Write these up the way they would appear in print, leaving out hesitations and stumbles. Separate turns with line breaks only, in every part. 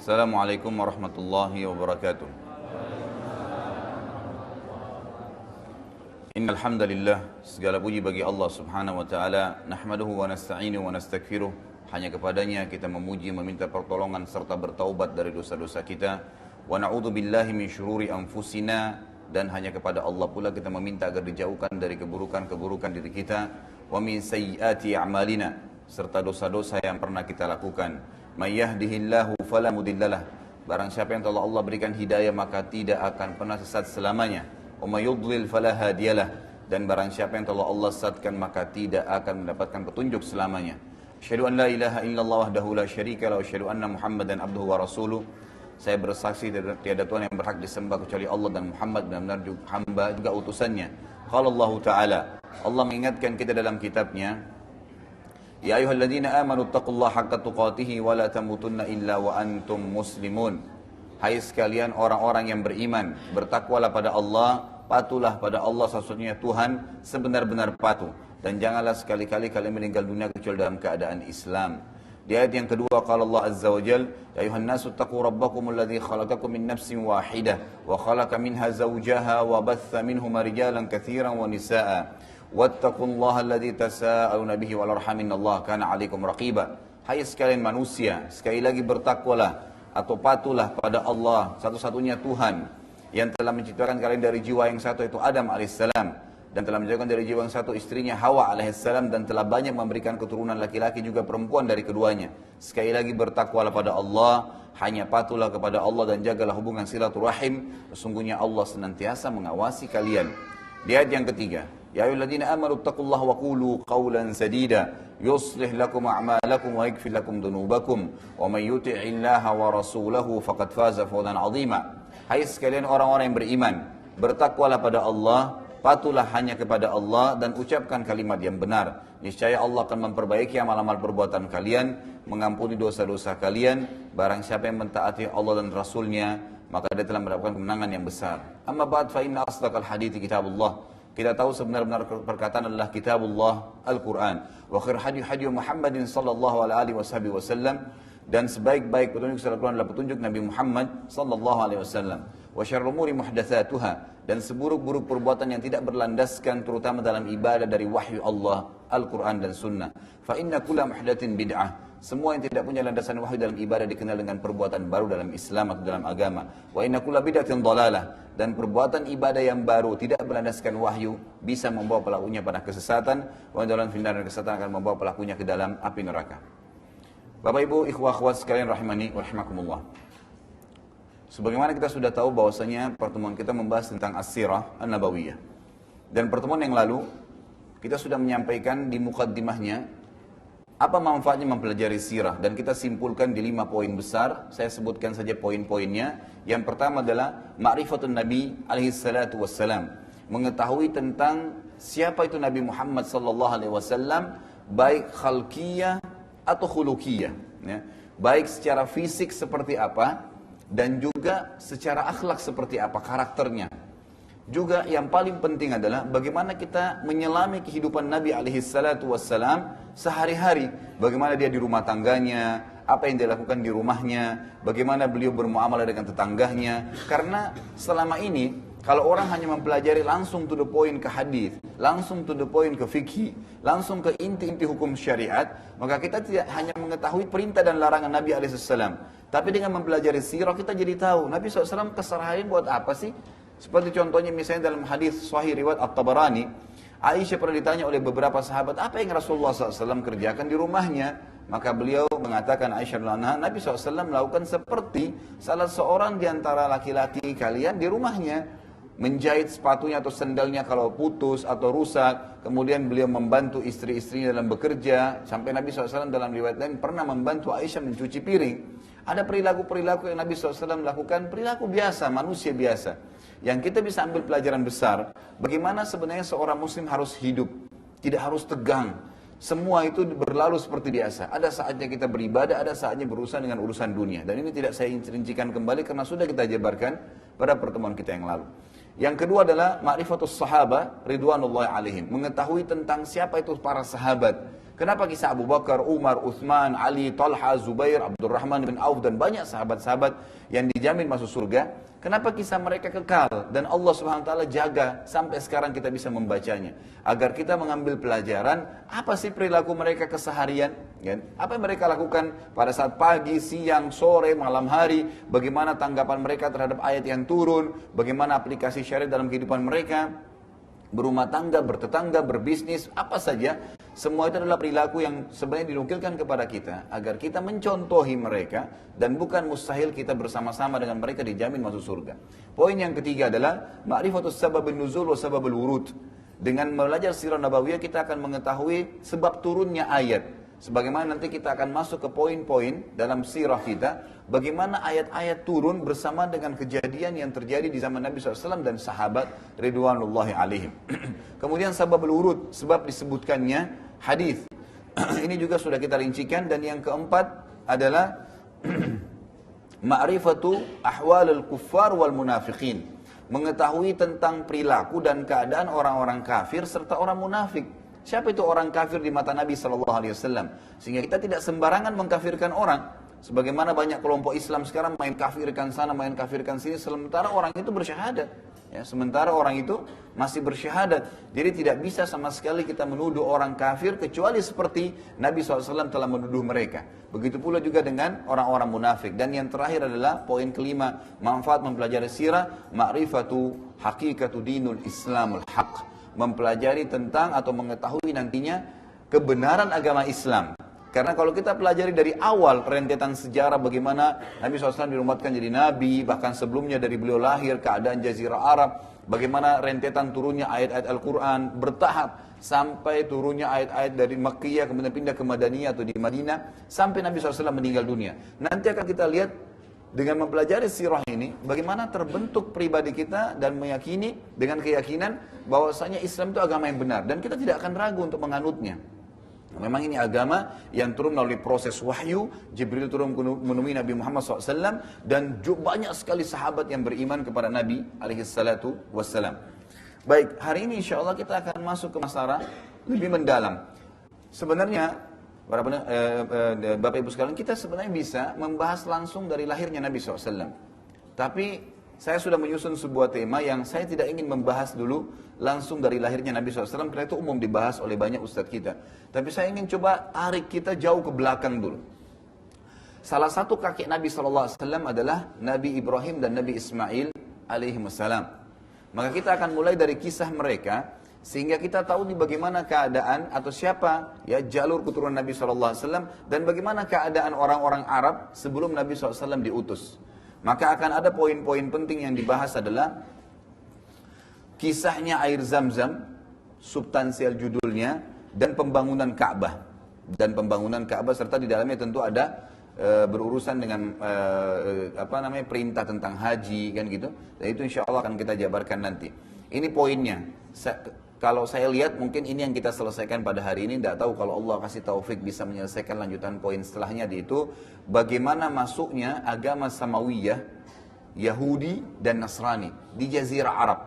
Assalamualaikum warahmatullahi wabarakatuh. Innal hamdalillah, segala puji bagi Allah Subhanahu wa taala, nahmaduhu wa nasta'inuhu wa nastaghfiruh. Hanya kepadanya kita memuji, meminta pertolongan serta bertaubat dari dosa-dosa kita. Wa na'udzu billahi min syururi anfusina, dan hanya kepada Allah pula kita meminta agar dijauhkan dari keburukan-keburukan diri kita. Wa min sayyiati a'malina, serta dosa-dosa yang pernah kita lakukan. May yahdihillahu fala mudhillalah, barang siapa yang telah Allah berikan hidayah maka tidak akan pernah sesat selamanya. Wa may yudlil fala hadiyalah, dan barang siapa yang telah Allah sesatkan maka tidak akan mendapatkan petunjuk selamanya. Asyhadu an la ilaha illallah wahdahu la syarika lahu wa asyhadu anna Muhammadan abduhu wa rasuluh. Saya bersaksi tiada Tuhan yang berhak disembah kecuali Allah, dan Muhammad benar-benar hamba juga utusannya. Qala Allah Ta'ala, Allah mengingatkan kita dalam kitabnya, Ya ayyuhalladzina amanu taqullaha haqqa tuqatih wa la tamutunna illa wa antum muslimun. Hai sekalian orang-orang yang beriman, bertakwalah pada Allah, patuhlah pada Allah sesungguhnya Tuhan sebenar-benar patuh, dan janganlah sekali-kali kalian meninggal dunia kecuali dalam keadaan Islam. Di ayat yang kedua qala Allah azza wa jalla, ya ayyuhan nasu taqu rabbakumul ladzi khalaqakum min nafsin wahidah wa khalaqa minha zawjaha wa batha minhuma rijalan katsiran wa nisaa'a. Wattaqullaha alladzi tasaaluna bihi wal arham innallaha kana 'alaikum raqiba. Hai sekalian manusia, sekali lagi bertakwalah atau patuhlah pada Allah, satu-satunya Tuhan yang telah menciptakan kalian dari jiwa yang satu, yaitu Adam alaihissalam, dan telah menciptakan dari jiwa yang satu istrinya Hawa alaihissalam, dan telah banyak memberikan keturunan laki-laki juga perempuan dari keduanya. Sekali lagi bertakwalah pada Allah, hanya patuhlah kepada Allah dan jagalah hubungan silaturahim. Sesungguhnya Allah senantiasa mengawasi kalian. Di ayat yang ketiga, Ya ayyuhalladzina amanu taqullaha wa qulu qawlan sadida yuslih lakum a'malakum wa yaghfir lakum dhunubakum wa may yuti'illaha wa rasulahu faqad faza fawzan 'azima. Hai sekalian orang-orang yang beriman, bertakwalah pada Allah, patuhlah hanya kepada Allah, dan ucapkan kalimat yang benar. Niscaya Allah akan memperbaiki amal-amal perbuatan kalian, mengampuni dosa-dosa kalian. Barang siapa yang mentaati Allah dan Rasulnya, maka dia telah mendapatkan kemenangan yang besar. Amma ba'd fa inna asdaqal hadithi kitabullah. Kita tahu sebenar-benar perkataan adalah kitabullah, Al-Quran. Wa khair hadi Muhammadin sallallahu alaihi wasallam, dan sebaik-baik petunjuk secara Al-Quran adalah petunjuk Nabi Muhammad sallallahu alaihi wasallam. Wa syarrul umuri muhdatsatuha, dan seburuk-buruk perbuatan yang tidak berlandaskan terutama dalam ibadah dari wahyu Allah, Al-Quran dan Sunnah. Fa inna kulla muhdatsin bid'ah. Semua yang tidak punya landasan wahyu dalam ibadah dikenal dengan perbuatan baru dalam Islam atau dalam agama. Wa inna kulla bid'atin dhalalah, dan perbuatan ibadah yang baru tidak berlandaskan wahyu bisa membawa pelakunya pada kesesatan. Wa dalam final dan kesesatan akan membawa pelakunya ke dalam api neraka. Bapak Ibu, ikhwah akhwat sekalian rahimani wa rahimakumullah. Sebagaimana kita sudah tahu bahwasanya pertemuan kita membahas tentang as-sirah an-nabawiyah. Dan pertemuan yang lalu kita sudah menyampaikan di muqaddimahnya apa manfaatnya mempelajari sirah, dan kita simpulkan di 5 poin besar. Saya sebutkan saja poin-poinnya. Yang pertama adalah ma'rifatun Nabi alaihi salatu wassalam, mengetahui tentang siapa itu Nabi Muhammad sallallahu alaihi wasallam, baik khalqiyah atau khuluqiyah, ya. Baik secara fisik seperti apa, dan juga secara akhlak seperti apa karakternya. Juga yang paling penting adalah bagaimana kita menyelami kehidupan Nabi alaihi salatu wassalam sehari-hari. Bagaimana dia di rumah tangganya, apa yang dia lakukan di rumahnya, bagaimana beliau bermuamalah dengan tetangganya. Karena selama ini kalau orang hanya mempelajari langsung to the point ke hadis, langsung to the point ke fikih, langsung ke inti-inti hukum syariat, maka kita tidak hanya mengetahui perintah dan larangan Nabi alaihissalam. Tapi dengan mempelajari sirah kita jadi tahu Nabi SAW keseharian buat apa sih. Seperti contohnya misalnya dalam hadis sahih riwayat At-Tabarani, Aisyah pernah ditanya oleh beberapa sahabat, apa yang Rasulullah SAW kerjakan di rumahnya? Maka beliau mengatakan, Aisyah radhiyallahu anha, Nabi SAW melakukan seperti salah seorang di antara laki-laki kalian di rumahnya, menjahit sepatunya atau sendalnya kalau putus atau rusak. Kemudian beliau membantu istri-istrinya dalam bekerja. Sampai Nabi SAW dalam riwayat lain pernah membantu Aisyah mencuci piring. Ada perilaku-perilaku yang Nabi SAW lakukan, perilaku biasa, manusia biasa. Yang kita bisa ambil pelajaran besar, bagaimana sebenarnya seorang muslim harus hidup. Tidak harus tegang. Semua itu berlalu seperti biasa. Ada saatnya kita beribadah, ada saatnya berurusan dengan urusan dunia. Dan ini tidak saya rincikan kembali karena sudah kita jabarkan pada pertemuan kita yang lalu. Yang kedua adalah ma'rifatus sahaba ridwanullahi alaihim, mengetahui tentang siapa itu para sahabat. Kenapa kisah Abu Bakar, Umar, Uthman, Ali, Talha, Zubair, Abdurrahman bin Auf dan banyak sahabat-sahabat yang dijamin masuk surga? Kenapa kisah mereka kekal dan Allah Subhanahu wa taala jaga sampai sekarang kita bisa membacanya agar kita mengambil pelajaran apa sih perilaku mereka keseharian, kan? Apa yang mereka lakukan pada saat pagi, siang, sore, malam hari, bagaimana tanggapan mereka terhadap ayat yang turun, bagaimana aplikasi syariat dalam kehidupan mereka, berumah tangga, bertetangga, berbisnis, apa saja. Semua itu adalah perilaku yang sebenarnya dinukilkan kepada kita agar kita mencontohi mereka dan bukan mustahil kita bersama-sama dengan mereka dijamin masuk surga. Poin yang ketiga adalah ma'rifatus sababun nuzul wa sababul wurud. Dengan belajar sirah nabawiyah kita akan mengetahui sebab turunnya ayat. Sebagaimana nanti kita akan masuk ke poin-poin dalam sirah kita, bagaimana ayat-ayat turun bersama dengan kejadian yang terjadi di zaman Nabi SAW dan sahabat ridwanullahi alaihim. Kemudian sababul wurud, sebab disebutkannya hadis. Ini juga sudah kita rincikan. Dan yang keempat adalah ma'rifatu ahwalul kuffar wal munafiqin. Mengetahui tentang perilaku dan keadaan orang-orang kafir serta orang munafik. Siapa itu orang kafir di mata Nabi SAW? Sehingga kita tidak sembarangan mengkafirkan orang. Sebagaimana banyak kelompok Islam sekarang main kafirkan sana, main kafirkan sini, sementara orang itu bersyahadat. Ya, sementara orang itu masih bersyahadat. Jadi tidak bisa sama sekali kita menuduh orang kafir kecuali seperti Nabi SAW telah menuduh mereka. Begitu pula juga dengan orang-orang munafik. Dan yang terakhir adalah poin kelima, manfaat mempelajari sirah, ma'rifatu haqiqatu dinul Islamul haq. Mempelajari tentang atau mengetahui nantinya kebenaran agama Islam. Karena kalau kita pelajari dari awal rentetan sejarah bagaimana Nabi SAW diumatkan jadi Nabi, bahkan sebelumnya dari beliau lahir, keadaan Jazirah Arab, bagaimana rentetan turunnya ayat-ayat Al-Quran bertahap, sampai turunnya ayat-ayat dari Makkiyah, kemudian pindah ke Madaniyah atau di Madinah, sampai Nabi SAW meninggal dunia. Nanti akan kita lihat dengan mempelajari sirah ini, bagaimana terbentuk pribadi kita dan meyakini dengan keyakinan bahwasanya Islam itu agama yang benar. Dan kita tidak akan ragu untuk menganutnya. Memang ini agama yang turun melalui proses wahyu, Jibril turun menemui Nabi Muhammad SAW, dan banyak sekali sahabat yang beriman kepada Nabi SAW. Baik, hari ini insya Allah kita akan masuk ke masalah lebih mendalam. Sebenarnya, Bapak Ibu sekalian, kita sebenarnya bisa membahas langsung dari lahirnya Nabi SAW. Tapi saya sudah menyusun sebuah tema yang saya tidak ingin membahas dulu langsung dari lahirnya Nabi SAW, karena itu umum dibahas oleh banyak ustadz kita. Tapi saya ingin coba tarik kita jauh ke belakang dulu. Salah satu kakek Nabi SAW adalah Nabi Ibrahim dan Nabi Ismail alaihimussalam. Maka kita akan mulai dari kisah mereka, sehingga kita tahu di bagaimana keadaan atau siapa ya jalur keturunan Nabi SAW dan bagaimana keadaan orang-orang Arab sebelum Nabi SAW diutus. Maka akan ada poin-poin penting yang dibahas adalah kisahnya air Zam-Zam, substansial judulnya, dan pembangunan Ka'bah. Dan pembangunan Ka'bah serta di dalamnya tentu ada berurusan dengan perintah tentang haji kan gitu. Dan itu insya Allah akan kita jabarkan nanti. Ini poinnya. Kalau saya lihat mungkin ini yang kita selesaikan pada hari ini. Tidak tahu kalau Allah kasih taufik bisa menyelesaikan lanjutan poin setelahnya itu bagaimana masuknya agama Samawiyah, Yahudi dan Nasrani di Jazirah Arab.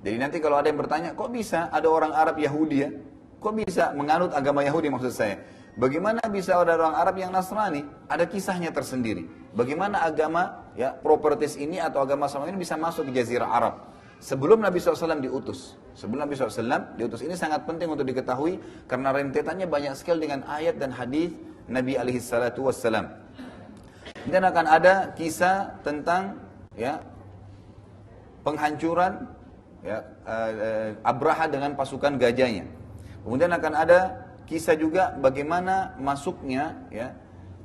Jadi nanti kalau ada yang bertanya, kok bisa ada orang Arab Yahudi ya? Kok bisa menganut agama Yahudi maksud saya? Bagaimana bisa ada orang Arab yang Nasrani? Ada kisahnya tersendiri. Bagaimana agama ya properties ini atau agama Samawi ini bisa masuk di Jazirah Arab sebelum Nabi SAW diutus. Sebelum Nabi SAW diutus, ini sangat penting untuk diketahui karena rentetannya banyak sekali dengan ayat dan hadis Nabi SAW. Dan akan ada kisah tentang ya penghancuran ya Abraha dengan pasukan gajahnya. Kemudian akan ada kisah juga bagaimana masuknya ya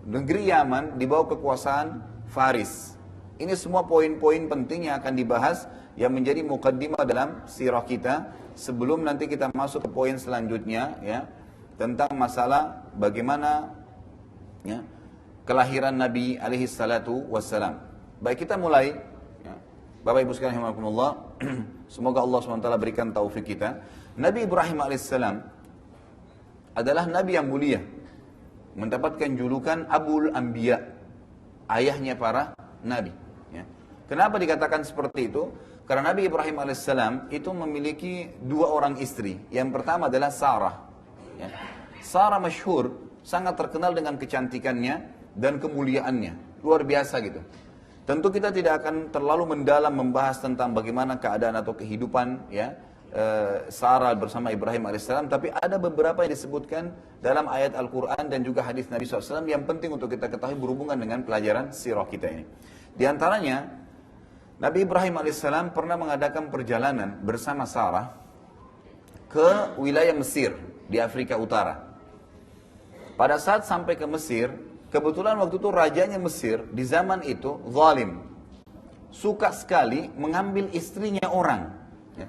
negeri Yaman di bawah kekuasaan Faris. Ini semua poin-poin penting yang akan dibahas yang menjadi mukaddimah dalam sirah kita sebelum nanti kita masuk ke poin selanjutnya ya tentang masalah bagaimana ya kelahiran Nabi alaihi salatu wassalam. Baik, kita mulai ya. Bapak Ibu sekalian rahimakumullah, semoga Allah SWT berikan taufik kita. Nabi Ibrahim alaihissalam adalah nabi yang mulia, mendapatkan julukan Abul Anbiya, ayahnya para nabi ya. Kenapa dikatakan seperti itu? Karena Nabi Ibrahim alaihissalam itu memiliki dua orang istri. Yang pertama adalah Sarah. Ya. Sarah masyhur, sangat terkenal dengan kecantikannya dan kemuliaannya. Luar biasa gitu. Tentu kita tidak akan terlalu mendalam membahas tentang bagaimana keadaan atau kehidupan ya Sarah bersama Ibrahim alaihissalam, tapi ada beberapa yang disebutkan dalam ayat Al-Quran dan juga hadis Nabi SAW yang penting untuk kita ketahui berhubungan dengan pelajaran sirah kita ini. Di antaranya, Nabi Ibrahim alaihissalam pernah mengadakan perjalanan bersama Sarah ke wilayah Mesir di Afrika Utara. Pada saat sampai ke Mesir, kebetulan waktu itu rajanya Mesir di zaman itu zalim, suka sekali mengambil istrinya orang. Ya.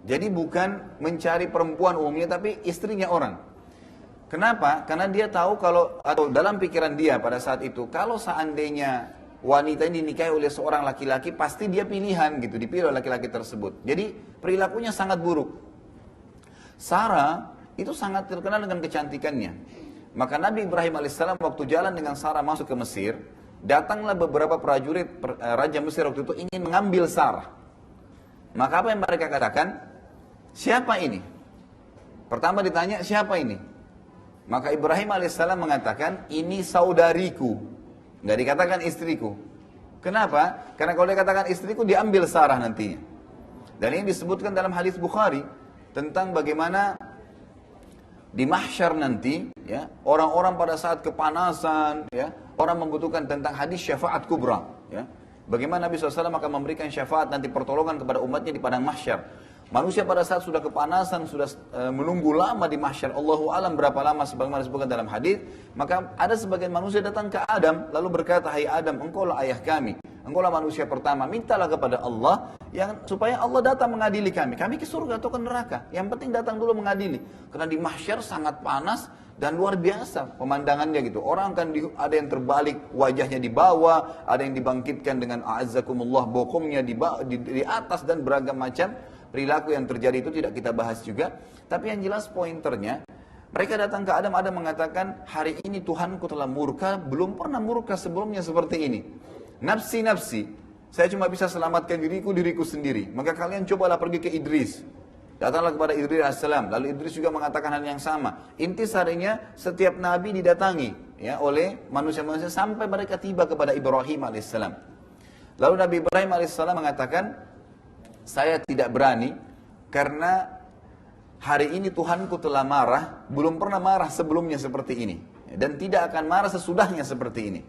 Jadi bukan mencari perempuan umumnya, tapi istrinya orang. Kenapa? Karena dia tahu kalau, atau dalam pikiran dia pada saat itu, kalau seandainya wanita ini dinikahi oleh seorang laki-laki, pasti dia pilihan gitu, dipilih oleh laki-laki tersebut. Jadi perilakunya sangat buruk. Sarah itu sangat terkenal dengan kecantikannya. Maka Nabi Ibrahim alaihissalam waktu jalan dengan Sarah masuk ke Mesir, datanglah beberapa prajurit Raja Mesir waktu itu ingin mengambil Sarah. Maka apa yang mereka katakan? Siapa ini? Pertama ditanya, siapa ini? Maka Ibrahim alaihissalam mengatakan, ini saudariku. Nggak dikatakan istriku. Kenapa? Karena kalau dia katakan istriku, diambil Sarah nantinya. Dan ini disebutkan dalam hadis Bukhari tentang bagaimana di mahsyar nanti, ya, orang-orang pada saat kepanasan, ya, orang membutuhkan tentang hadis syafaat kubra, ya. Bagaimana Nabi SAW akan memberikan syafaat nanti pertolongan kepada umatnya di padang mahsyar. Manusia pada saat sudah kepanasan, sudah menunggu lama di mahsyar, Allahu alam berapa lama sebagaimana disebutkan dalam hadis, maka ada sebagian manusia datang ke Adam lalu berkata, "Hai Adam, engkaulah ayah kami, engkaulah manusia pertama, mintalah kepada Allah yang supaya Allah datang mengadili kami. Kami ke surga atau ke neraka? Yang penting datang dulu mengadili." Karena di mahsyar sangat panas dan luar biasa pemandangannya gitu. Orang kan ada yang terbalik wajahnya di bawah, ada yang dibangkitkan dengan a'azzakumullah bokongnya di atas dan beragam macam perilaku yang terjadi itu tidak kita bahas juga. Tapi yang jelas pointernya, mereka datang ke Adam, Adam mengatakan, hari ini Tuhanku telah murka, belum pernah murka sebelumnya seperti ini. Nafsi, nafsi, saya cuma bisa selamatkan diriku sendiri. Maka kalian cobalah pergi ke Idris. Datanglah kepada Idris AS. Lalu Idris juga mengatakan hal yang sama. Intisarinya setiap nabi didatangi ya, oleh manusia-manusia sampai mereka tiba kepada Ibrahim AS. Lalu Nabi Ibrahim AS mengatakan, saya tidak berani karena hari ini Tuhanku telah marah, belum pernah marah sebelumnya seperti ini. Dan tidak akan marah sesudahnya seperti ini.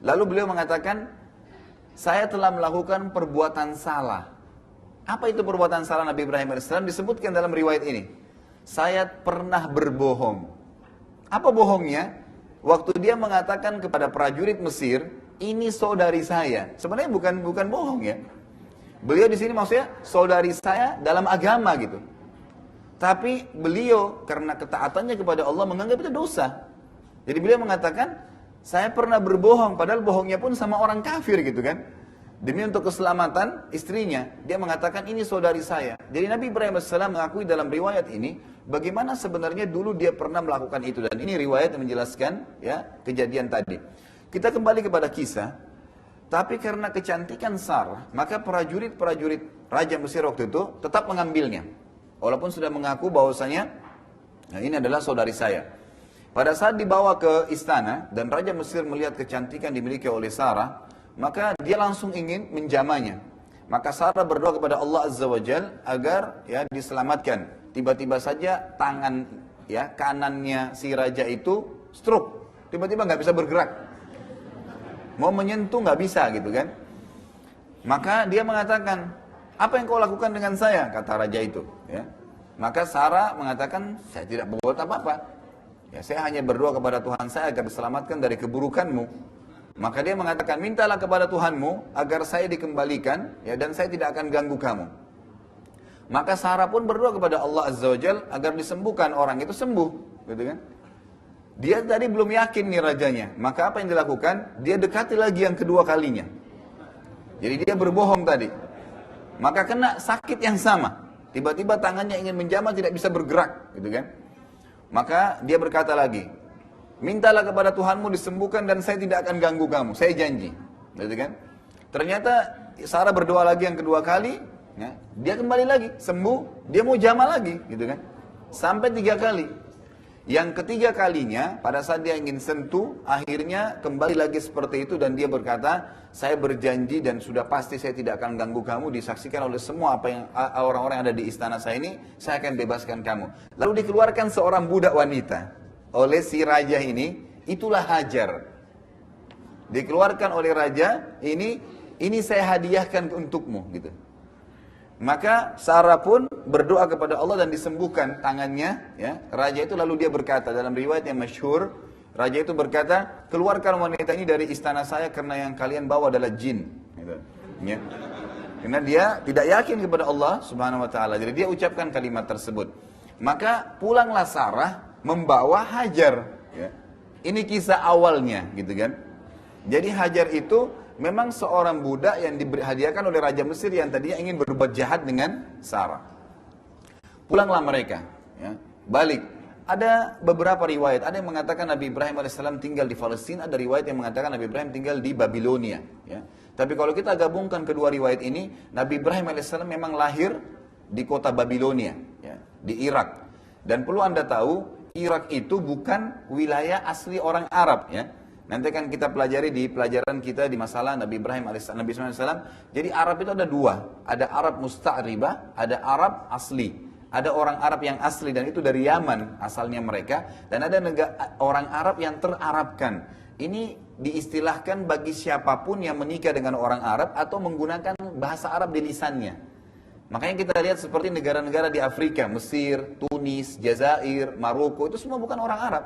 Lalu beliau mengatakan, saya telah melakukan perbuatan salah. Apa itu perbuatan salah Nabi Ibrahim AS? Disebutkan dalam riwayat ini. Saya pernah berbohong. Apa bohongnya? Waktu dia mengatakan kepada prajurit Mesir, ini saudari saya. Sebenarnya bukan bohong ya. Beliau di sini maksudnya saudari saya dalam agama gitu. Tapi beliau karena ketaatannya kepada Allah menganggap itu dosa. Jadi beliau mengatakan, saya pernah berbohong, padahal bohongnya pun sama orang kafir gitu kan. Demi untuk keselamatan istrinya, dia mengatakan ini saudari saya. Jadi Nabi Ibrahim AS mengakui dalam riwayat ini, bagaimana sebenarnya dulu dia pernah melakukan itu. Dan ini riwayat yang menjelaskan ya kejadian tadi. Kita kembali kepada kisah. Tapi karena kecantikan Sarah, maka prajurit-prajurit Raja Mesir waktu itu tetap mengambilnya. Walaupun sudah mengaku bahwasanya nah ini adalah saudari saya. Pada saat dibawa ke istana dan Raja Mesir melihat kecantikan dimiliki oleh Sarah, maka dia langsung ingin menjamahnya. Maka Sarah berdoa kepada Allah Azza wa Jal agar ya diselamatkan. Tiba-tiba saja tangan ya kanannya si raja itu stroke. Tiba-tiba nggak bisa bergerak. Mau menyentuh nggak bisa gitu kan. Maka dia mengatakan, apa yang kau lakukan dengan saya? Kata raja itu ya. Maka Sarah mengatakan, saya tidak berbuat apa-apa ya, saya hanya berdoa kepada Tuhan saya agar diselamatkan dari keburukanmu. Maka dia mengatakan, mintalah kepada Tuhanmu agar saya dikembalikan ya, dan saya tidak akan ganggu kamu. Maka Sarah pun berdoa kepada Allah Azza wa Jal agar disembuhkan orang itu sembuh gitu kan. Dia tadi belum yakin nih rajanya. Maka apa yang dilakukan? Dia dekati lagi yang kedua kalinya. Jadi dia berbohong tadi. Maka kena sakit yang sama. Tiba-tiba tangannya ingin menjamah tidak bisa bergerak. Gitu kan? Maka dia berkata lagi, mintalah kepada Tuhanmu disembuhkan dan saya tidak akan ganggu kamu. Saya janji. Gitu kan? Ternyata Sarah berdoa lagi yang kedua kali. Ya, dia kembali lagi. Sembuh. Dia mau jamah lagi. Gitu kan? Sampai 3 kali. Yang ketiga kalinya, pada saat dia ingin sentuh, akhirnya kembali lagi seperti itu dan dia berkata, saya berjanji dan sudah pasti saya tidak akan ganggu kamu, disaksikan oleh semua apa yang orang-orang yang ada di istana saya ini, saya akan bebaskan kamu. Lalu dikeluarkan seorang budak wanita oleh si raja ini, itulah Hajar. Dikeluarkan oleh raja, ini saya hadiahkan untukmu gitu. Maka Sarah pun berdoa kepada Allah dan disembuhkan tangannya, ya. Raja itu lalu dia berkata dalam riwayat yang masyhur, raja itu berkata, keluarkan wanita ini dari istana saya karena yang kalian bawa adalah jin, gitu. Ya. Karena dia tidak yakin kepada Allah Subhanahu wa taala. Jadi dia ucapkan kalimat tersebut. Maka pulanglah Sarah membawa Hajar, ya. Ini kisah awalnya, gitu kan. Jadi Hajar itu memang seorang budak yang dihadiahkan oleh Raja Mesir yang tadinya ingin berbuat jahat dengan Sarah. Pulanglah mereka, ya, balik. Ada beberapa riwayat, ada yang mengatakan Nabi Ibrahim AS tinggal di Palestina, ada riwayat yang mengatakan Nabi Ibrahim tinggal di Babilonia. Ya. Tapi kalau kita gabungkan kedua riwayat ini, Nabi Ibrahim AS memang lahir di kota Babilonia, ya, di Irak. Dan perlu Anda tahu, Irak itu bukan wilayah asli orang Arab, ya. Nanti kan kita pelajari di pelajaran kita di masalah Nabi Ibrahim AS. Jadi Arab itu ada dua. Ada Arab musta'ribah, ada Arab asli. Ada orang Arab yang asli dan itu dari Yaman asalnya mereka. Dan ada orang Arab yang terarabkan. Ini diistilahkan bagi siapapun yang menikah dengan orang Arab atau menggunakan bahasa Arab di lisannya. Makanya kita lihat seperti negara-negara di Afrika, Mesir, Tunis, Jazair, Maroko, itu semua bukan orang Arab.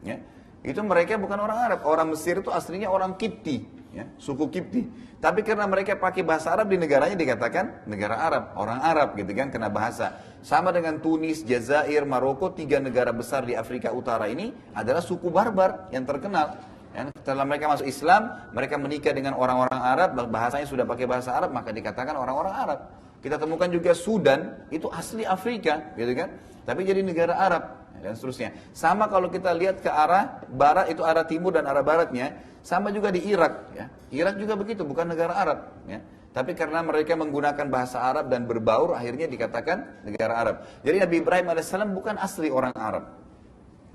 Ya. Itu mereka bukan orang Arab. Orang Mesir itu aslinya orang Kipti, ya, suku Kipti. Tapi karena mereka pakai bahasa Arab di negaranya dikatakan negara Arab, orang Arab gitu kan, kena bahasa. Sama dengan Tunis, Jazair, Maroko, 3 negara besar di Afrika Utara ini adalah suku barbar yang terkenal. Ya, setelah mereka masuk Islam, mereka menikah dengan orang-orang Arab, bahasanya sudah pakai bahasa Arab, maka dikatakan orang-orang Arab. Kita temukan juga Sudan, itu asli Afrika, gitu kan. Tapi jadi negara Arab. Dan seterusnya. Sama kalau kita lihat ke arah barat, itu arah timur dan arah baratnya, sama juga di Irak. Ya. Irak juga begitu, bukan negara Arab. Ya. Tapi karena mereka menggunakan bahasa Arab dan berbaur, akhirnya dikatakan negara Arab. Jadi Nabi Ibrahim AS bukan asli orang Arab.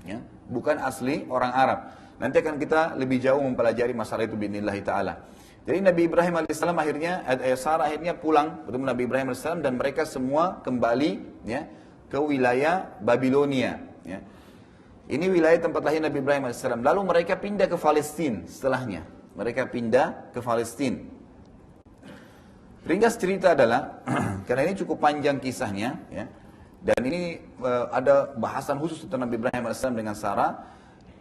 Ya. Bukan asli orang Arab. Nanti akan kita lebih jauh mempelajari masalah itu bi'idznillah ta'ala. Jadi Nabi Ibrahim AS akhirnya, Sarah akhirnya pulang bertemu Nabi Ibrahim AS dan mereka semua kembali, ya, ke wilayah Babilonia. Ya. Ini wilayah tempat lahir Nabi Ibrahim AS. Lalu mereka pindah ke Palestina setelahnya. Mereka pindah ke Palestina. Ringkas cerita adalah, karena ini cukup panjang kisahnya, ya, dan ini ada bahasan khusus tentang Nabi Ibrahim AS dengan Sarah.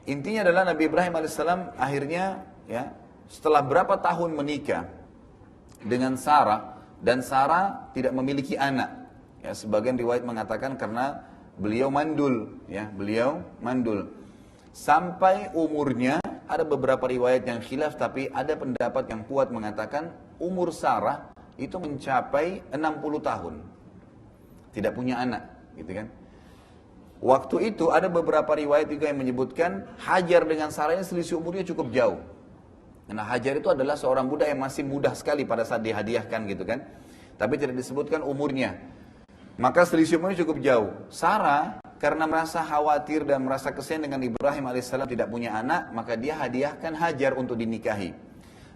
Intinya adalah Nabi Ibrahim AS akhirnya, ya, setelah berapa tahun menikah dengan Sarah, dan Sarah tidak memiliki anak. Ya, sebagian riwayat mengatakan karena beliau mandul, ya, beliau mandul. Sampai umurnya, ada beberapa riwayat yang khilaf, tapi ada pendapat yang kuat mengatakan umur Sarah itu mencapai 60 tahun. Tidak punya anak, gitu kan. Waktu itu ada beberapa riwayat juga yang menyebutkan Hajar dengan Sarah ini selisih umurnya cukup jauh. Karena Hajar itu adalah seorang budak yang masih mudah sekali pada saat dihadiahkan, gitu kan. Tapi tidak disebutkan umurnya. Maka selisih umurnya cukup jauh. Sarah karena merasa khawatir dan merasa kesian dengan Ibrahim AS tidak punya anak, maka dia hadiahkan Hajar untuk dinikahi.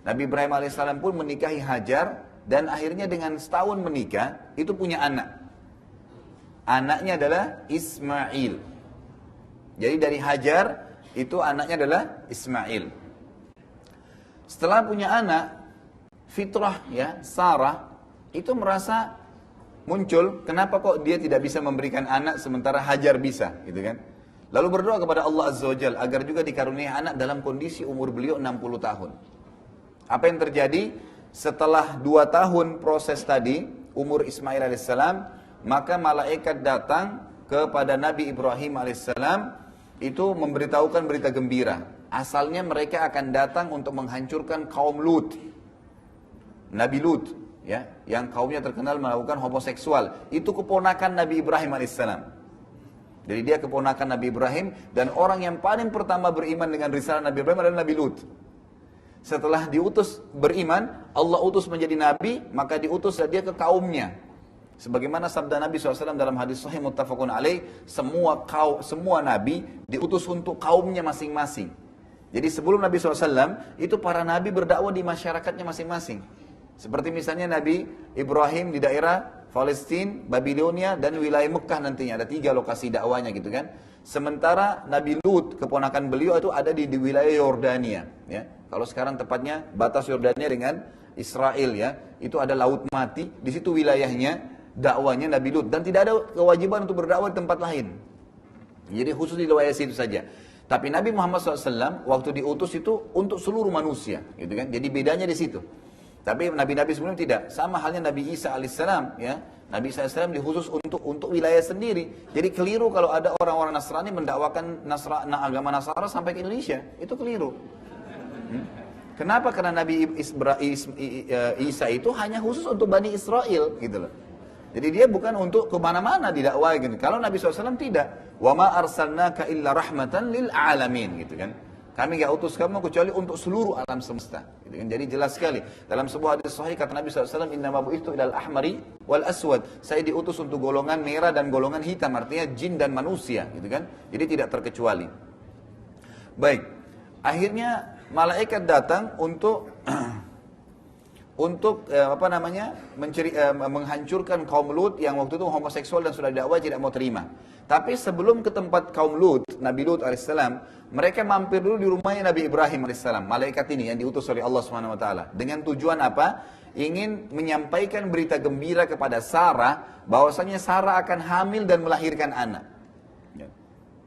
Nabi Ibrahim AS pun menikahi Hajar, dan akhirnya dengan setahun menikah, itu punya anak. Anaknya adalah Ismail. Jadi dari Hajar, itu anaknya adalah Ismail. Setelah punya anak, fitrah, ya, Sarah, itu merasa muncul, kenapa kok dia tidak bisa memberikan anak sementara Hajar bisa, gitu kan? Lalu berdoa kepada Allah Azza wa Jalla agar juga dikaruniai anak dalam kondisi umur beliau 60 tahun. Apa yang terjadi? Setelah 2 tahun proses tadi, umur Ismail alaihissalam, maka malaikat datang kepada Nabi Ibrahim alaihissalam, itu memberitahukan berita gembira. Asalnya mereka akan datang untuk menghancurkan kaum Lut, Nabi Lut, ya, yang kaumnya terkenal melakukan homoseksual. Itu keponakan Nabi Ibrahim alaihissalam. Jadi dia keponakan Nabi Ibrahim, dan orang yang paling pertama beriman dengan risalah Nabi Ibrahim adalah Nabi Lut. Setelah diutus beriman, Allah utus menjadi nabi, maka diutuslah dia ke kaumnya. Sebagaimana sabda Nabi SAW dalam hadis sahih muttafaqun alaih, semua nabi diutus untuk kaumnya masing-masing. Jadi sebelum Nabi SAW, itu para nabi berdakwah di masyarakatnya masing-masing. Seperti misalnya Nabi Ibrahim di daerah Palestina, Babilonia, dan wilayah Mekah nantinya. Ada 3 lokasi dakwanya gitu kan. Sementara Nabi Lut, keponakan beliau itu ada di wilayah Yordania. Ya. Kalau sekarang tepatnya batas Yordania dengan Israel ya. Itu ada Laut Mati, di situ wilayahnya dakwanya Nabi Lut. Dan tidak ada kewajiban untuk berdakwah di tempat lain. Jadi khusus di wilayah situ saja. Tapi Nabi Muhammad SAW waktu diutus itu untuk seluruh manusia. Gitu kan. Jadi bedanya di situ. Tapi nabi-nabi sebelumnya tidak. Sama halnya Nabi Isa alaihissalam ya. Nabi Isa alaihissalam dikhusus untuk wilayah sendiri. Jadi keliru kalau ada orang-orang Nasrani mendakwakan agama Nasara sampai ke Indonesia. Itu keliru. Kenapa? Karena Nabi Isa itu hanya khusus untuk Bani Israel gitu loh. Jadi dia bukan untuk kemana-mana didakwai gitu. Kalau Nabi SAW tidak. Wa ma arsalnaka illa rahmatan lil alamin gitu kan. Kami gak utus kamu kecuali untuk seluruh alam semesta. Gitu kan? Jadi jelas sekali. Dalam sebuah hadis sahih kata Nabi SAW, innama bu'ithu ilal ahmari wal aswad. Saya diutus untuk golongan merah dan golongan hitam. Artinya jin dan manusia. Gitu kan? Jadi tidak terkecuali. Baik. Akhirnya malaikat datang untuk menghancurkan kaum Lut yang waktu itu homoseksual dan sudah dakwah tidak mau terima. Tapi sebelum ke tempat kaum Lut, Nabi Lut alaihissalam, mereka mampir dulu di rumahnya Nabi Ibrahim alaihissalam. Malaikat ini yang diutus oleh Allah Subhanahu wa taala. Dengan tujuan apa? Ingin menyampaikan berita gembira kepada Sarah bahwasanya Sarah akan hamil dan melahirkan anak.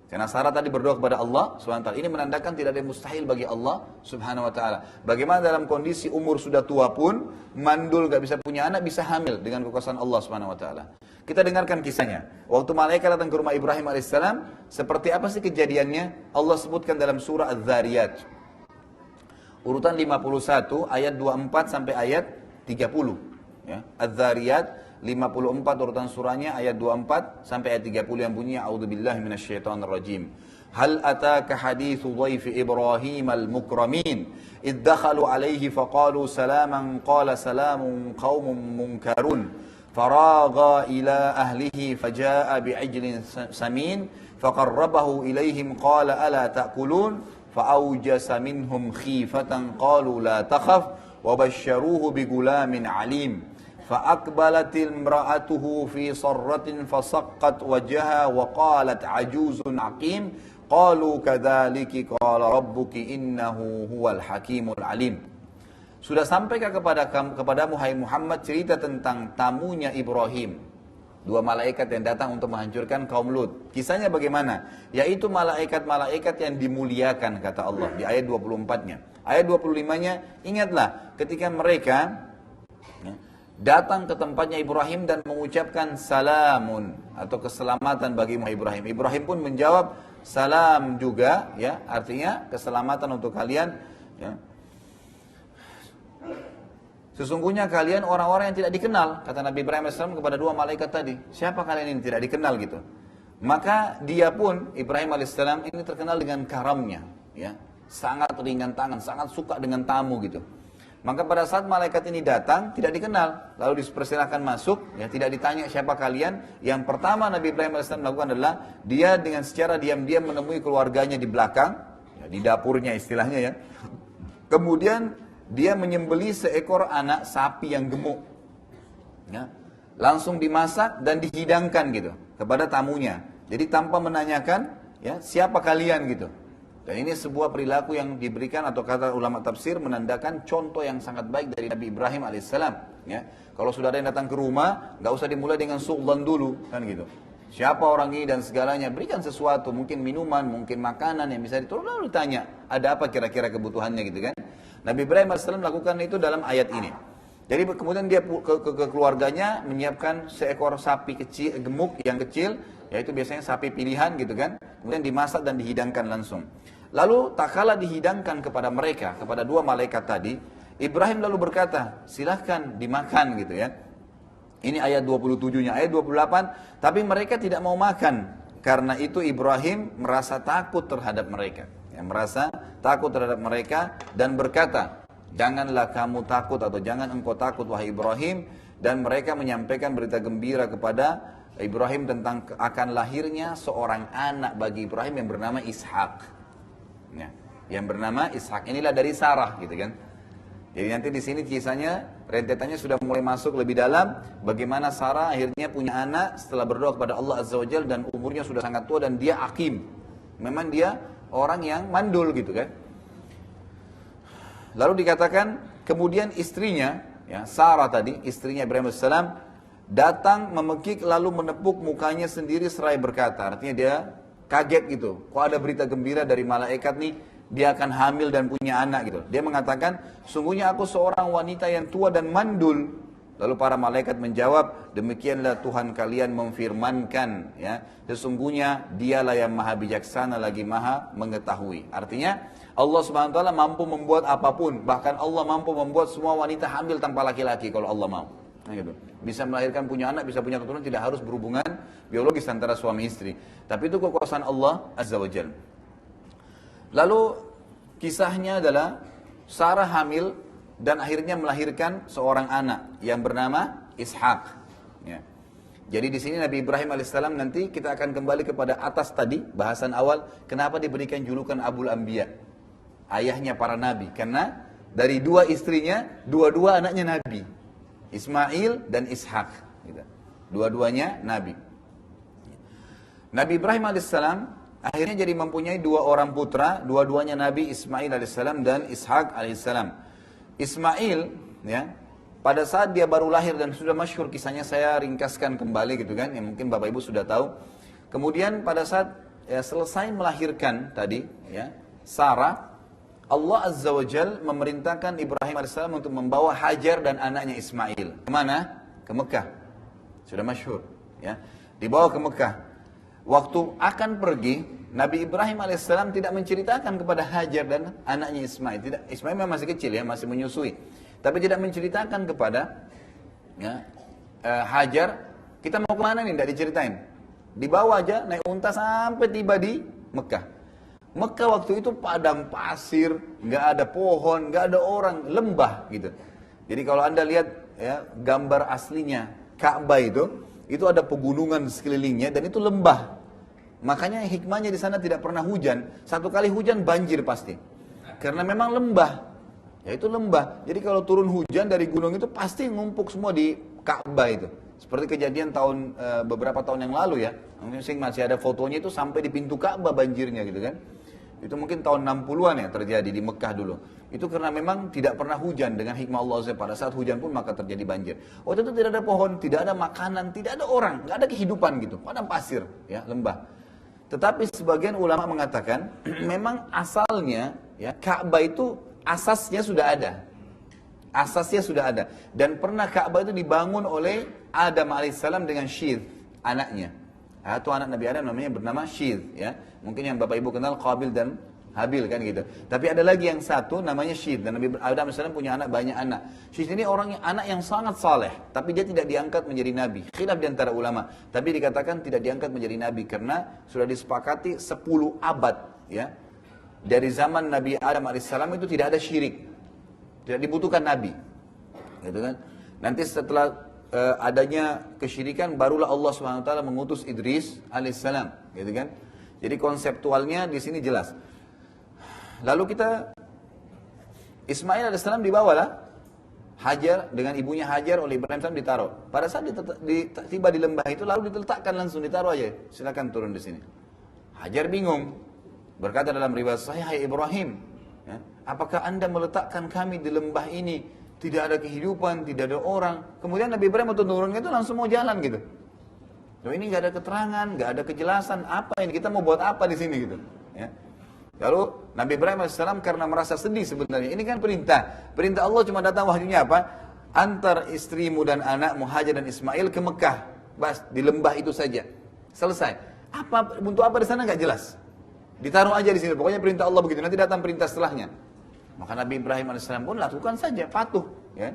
Karena Sarah tadi berdoa kepada Allah Subhanahu wa taala. Ini menandakan tidak ada yang mustahil bagi Allah Subhanahu wa taala. Bagaimana dalam kondisi umur sudah tua pun, mandul gak bisa punya anak, bisa hamil dengan kekuasaan Allah Subhanahu wa taala. Kita dengarkan kisahnya. Waktu malaikat datang ke rumah Ibrahim alaihissalam, seperti apa sih kejadiannya? Allah sebutkan dalam surah Az-Zariyat. Urutan 51 ayat 24 sampai ayat 30. Ya. Az-Zariyat 54 urutan surahnya ayat 24 sampai ayat 30 yang bunyinya a'udzubillahi minasyaitonirrajim. Hal ataka haditsu dhaifi Ibrahim al-mukramin id dakhalu alaihi faqalu salaman qala salamun qaumun munkarun faragha ila ahlihi fajaa bi'ijlin samin faqarrabahu ilaihim qala ala ta'kulun fa'awjasa minhum khifatan qalu la takhaf wa basyaruhu bigulamin alim. فأقبلت امرأته في صرة فصقت وجهها وقالت عجوز عقيم قالوا كذلك قال ربك إنه هو الحكيم العليم. Sudah sampaikah kepadamu hai Muhammad cerita tentang tamunya Ibrahim, 2 malaikat yang datang untuk menghancurkan kaum Lut. Kisahnya bagaimana? Yaitu malaikat-malaikat yang dimuliakan kata Allah di ayat 24-nya. Ayat 25-nya, ingatlah ketika mereka datang ke tempatnya Ibrahim dan mengucapkan salamun atau keselamatan bagi Ibrahim. Ibrahim pun menjawab salam juga, ya, artinya keselamatan untuk kalian. Ya. Sesungguhnya kalian orang-orang yang tidak dikenal, kata Nabi Ibrahim AS kepada 2 malaikat tadi. Siapa kalian ini tidak dikenal gitu? Maka dia pun Ibrahim AS ini terkenal dengan karamnya, ya, sangat ringan tangan, sangat suka dengan tamu gitu. Maka pada saat malaikat ini datang, tidak dikenal. Lalu dipersilahkan masuk, ya, tidak ditanya siapa kalian. Yang pertama Nabi Ibrahim AS lakukan adalah, dia dengan secara diam-diam menemui keluarganya di belakang, ya, di dapurnya istilahnya ya. Kemudian dia menyembelih seekor anak sapi yang gemuk. Ya. Langsung dimasak dan dihidangkan gitu, kepada tamunya. Jadi tanpa menanyakan, ya, siapa kalian gitu. Dan ini sebuah perilaku yang diberikan atau kata ulama tafsir menandakan contoh yang sangat baik dari Nabi Ibrahim alaihissalam. Ya, kalau sudah ada yang datang ke rumah, nggak usah dimulai dengan su'lan dulu, kan gitu. Siapa orang ini dan segalanya, berikan sesuatu, mungkin minuman, mungkin makanan yang bisa ditolong, lalu ditanya, ada apa kira-kira kebutuhannya gitu kan. Nabi Ibrahim alaihissalam melakukan itu dalam ayat ini. Jadi kemudian dia ke keluarganya menyiapkan seekor sapi kecil, gemuk yang kecil, yaitu biasanya sapi pilihan gitu kan. Kemudian dimasak dan dihidangkan langsung. Lalu tak kala dihidangkan kepada mereka, kepada 2 malaikat tadi, Ibrahim lalu berkata, silahkan dimakan gitu ya. Ini ayat 27-nya, ayat 28, tapi mereka tidak mau makan. Karena itu Ibrahim merasa takut terhadap mereka. Ya, merasa takut terhadap mereka dan berkata, janganlah kamu takut atau jangan engkau takut wahai Ibrahim, Dan mereka menyampaikan berita gembira kepada Ibrahim tentang akan lahirnya seorang anak bagi Ibrahim yang bernama Ishak. Ya, yang bernama Ishak. Inilah dari Sarah, gitu kan. Jadi nanti di sini kisahnya, rentetannya sudah mulai masuk lebih dalam. Bagaimana Sarah akhirnya punya anak setelah berdoa kepada Allah Azza wa Jalla dan umurnya sudah sangat tua dan dia akim. Memang dia orang yang mandul, gitu kan. Lalu dikatakan kemudian istrinya, ya, Sarah tadi, istrinya Ibrahim AS, datang memekik lalu menepuk mukanya sendiri seraya berkata, artinya dia kaget gitu, kok ada berita gembira dari malaikat nih, dia akan hamil dan punya anak gitu. Dia mengatakan, sungguhnya aku seorang wanita yang tua dan mandul. Lalu para malaikat menjawab, demikianlah Tuhan kalian memfirmankan, ya, sesungguhnya dialah yang maha bijaksana lagi maha mengetahui. Artinya Allah Subhanahu wa taala mampu membuat apapun, bahkan Allah mampu membuat semua wanita hamil tanpa laki-laki kalau Allah mau. Nah, gitu. Bisa melahirkan, punya anak, bisa punya keturunan, tidak harus berhubungan biologis antara suami istri. Tapi itu kekuasaan Allah Azza wa Jalla. Lalu kisahnya adalah Sarah hamil dan akhirnya melahirkan seorang anak yang bernama Ishak. Ya. Jadi di sini Nabi Ibrahim alaihissalam, nanti kita akan kembali kepada atas tadi bahasan awal, kenapa diberikan julukan Abul Anbiya, ayahnya para nabi, karena dari dua istrinya, dua-dua anaknya nabi, Ismail dan Ishak, gitu. Dua-duanya nabi. Nabi Ibrahim alaihissalam akhirnya jadi mempunyai dua orang putra, dua-duanya nabi, Ismail alaihissalam dan Ishak alaihissalam. Ismail, ya, pada saat dia baru lahir dan sudah masyhur kisahnya, saya ringkaskan kembali gitu kan, yang mungkin Bapak Ibu sudah tahu. Kemudian pada saat selesai melahirkan tadi, ya, Sarah, Allah Azza wa Jal memerintahkan Ibrahim AS untuk membawa Hajar dan anaknya Ismail. Kemana? Ke Mekah. Sudah masyhur, ya. Dibawa ke Mekah. Waktu akan pergi, Nabi Ibrahim AS tidak menceritakan kepada Hajar dan anaknya Ismail. Tidak, Ismail memang masih kecil, ya, masih menyusui. Tapi tidak menceritakan kepada, ya, Hajar, kita mau kemana nih, tidak diceritain. Dibawa aja, naik unta sampai tiba di Mekah. Mekah waktu itu padang pasir, nggak ada pohon, nggak ada orang, lembah gitu. Jadi kalau Anda lihat, ya, gambar aslinya Ka'bah itu ada pegunungan sekelilingnya dan itu lembah. Makanya hikmahnya di sana tidak pernah hujan. Satu kali hujan banjir pasti. Karena memang lembah. Ya itu lembah. Jadi kalau turun hujan dari gunung itu pasti ngumpuk semua di Ka'bah itu. Seperti kejadian beberapa tahun yang lalu, ya. Mungkin masih ada fotonya itu sampai di pintu Ka'bah banjirnya gitu kan. Itu mungkin tahun 60-an ya terjadi di Mekah dulu. Itu karena memang tidak pernah hujan, dengan hikmah Allah SWT. Pada saat hujan pun maka terjadi banjir. Waktu itu tidak ada pohon, tidak ada makanan, tidak ada orang, nggak ada kehidupan gitu. Padang pasir, ya, lembah. Tetapi sebagian ulama mengatakan memang asalnya, ya, Ka'bah itu asasnya sudah ada. Asasnya sudah ada. Dan pernah Ka'bah itu dibangun oleh Adam alaihissalam dengan Syith, anaknya. Atau anak Nabi Adam namanya bernama Syith, ya. Mungkin yang Bapak Ibu kenal Qabil dan Habil kan gitu. Tapi ada lagi yang satu namanya Syith, dan Nabi Adam alaihissalam punya banyak anak. Syith ini anak yang sangat saleh, tapi dia tidak diangkat menjadi nabi. Khilaf di antara ulama, tapi dikatakan tidak diangkat menjadi nabi karena sudah disepakati 10 abad, ya. Dari zaman Nabi Adam alaihissalam itu tidak ada syirik. Tidak dibutuhkan nabi. Gitu kan? Nanti setelah adanya kesyirikan barulah Allah Subhanahu wa taala mengutus Idris alaihissalam, gitu kan? Jadi konseptualnya di sini jelas. Lalu Ismail alaihissalam dibawalah Hajar dengan ibunya Hajar oleh Ibrahim alaihissalam ditaruh. Pada saat tiba di lembah itu lalu diletakkan langsung, ditaruh aja. Silakan turun di sini. Hajar bingung. Berkata dalam riwayat Sahih, "Hai Ibrahim, ya, apakah Anda meletakkan kami di lembah ini? Tidak ada kehidupan, tidak ada orang." Kemudian Nabi Ibrahim waktu turunnya itu langsung mau jalan gitu. Loh, ini nggak ada keterangan, nggak ada kejelasan, apa ini, kita mau buat apa di sini gitu. Ya. Lalu Nabi Ibrahim AS karena merasa sedih sebenarnya, ini kan perintah Allah cuma datang wahyunya apa? Antar istrimu dan anakmu Hajar dan Ismail ke Mekah, bas di lembah itu saja, selesai. Untuk apa di sana nggak jelas. Ditaruh aja di sini, pokoknya perintah Allah begitu, nanti datang perintah setelahnya. Maka Nabi Ibrahim AS pun lakukan saja, patuh, ya.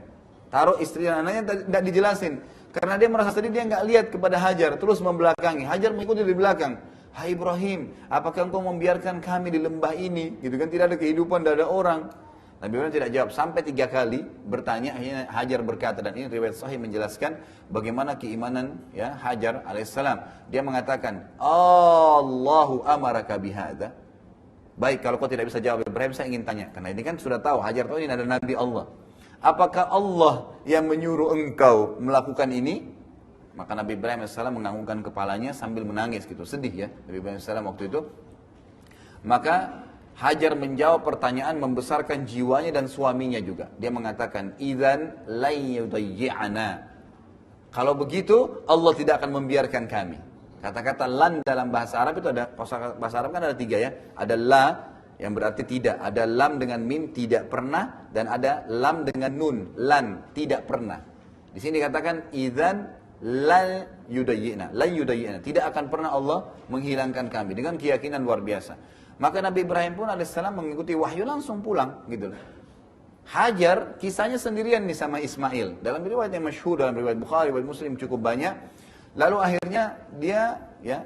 Taruh istri dan anaknya, tidak dijelasin. Karena dia merasa sedih, dia nggak lihat kepada Hajar, terus membelakangi. Hajar mengikuti di belakang. "Hai Ibrahim, apakah engkau membiarkan kami di lembah ini?" Gitu kan, tidak ada kehidupan, tidak ada orang. Nabi Ibrahim tidak jawab sampai 3 kali bertanya. Akhirnya Hajar berkata, dan ini riwayat sahih menjelaskan bagaimana keimanan ya Hajar alaihissalam. Dia mengatakan, Allahu amaraka bihadza. Baik, kalau kau tidak bisa jawab Ibrahim, saya ingin tanya. Karena ini kan sudah tahu, Hajar tahu ini ada Nabi Allah. Apakah Allah yang menyuruh engkau melakukan ini? Maka Nabi Ibrahim AS menganggukkan kepalanya sambil menangis gitu, sedih ya Nabi Ibrahim AS waktu itu. Maka Hajar menjawab pertanyaan membesarkan jiwanya dan suaminya juga. Dia mengatakan, idzan la yudayyi'ana. Kalau begitu Allah tidak akan membiarkan kami. Kata-kata lan dalam bahasa Arab itu ada, bahasa Arab kan ada 3 ya. Ada la yang berarti tidak, ada lam dengan mim tidak pernah, dan ada lam dengan nun lan tidak pernah. Di sini dikatakan idzan la yudayyi'na, tidak akan pernah Allah menghilangkan kami, dengan keyakinan luar biasa. Maka Nabi Ibrahim pun alaihissalam mengikuti wahyu langsung pulang gitu. Hajar kisahnya sendirian nih sama Ismail. Dalam riwayat yang masyhur, dalam riwayat Bukhari, riwayat Muslim cukup banyak. Lalu akhirnya dia ya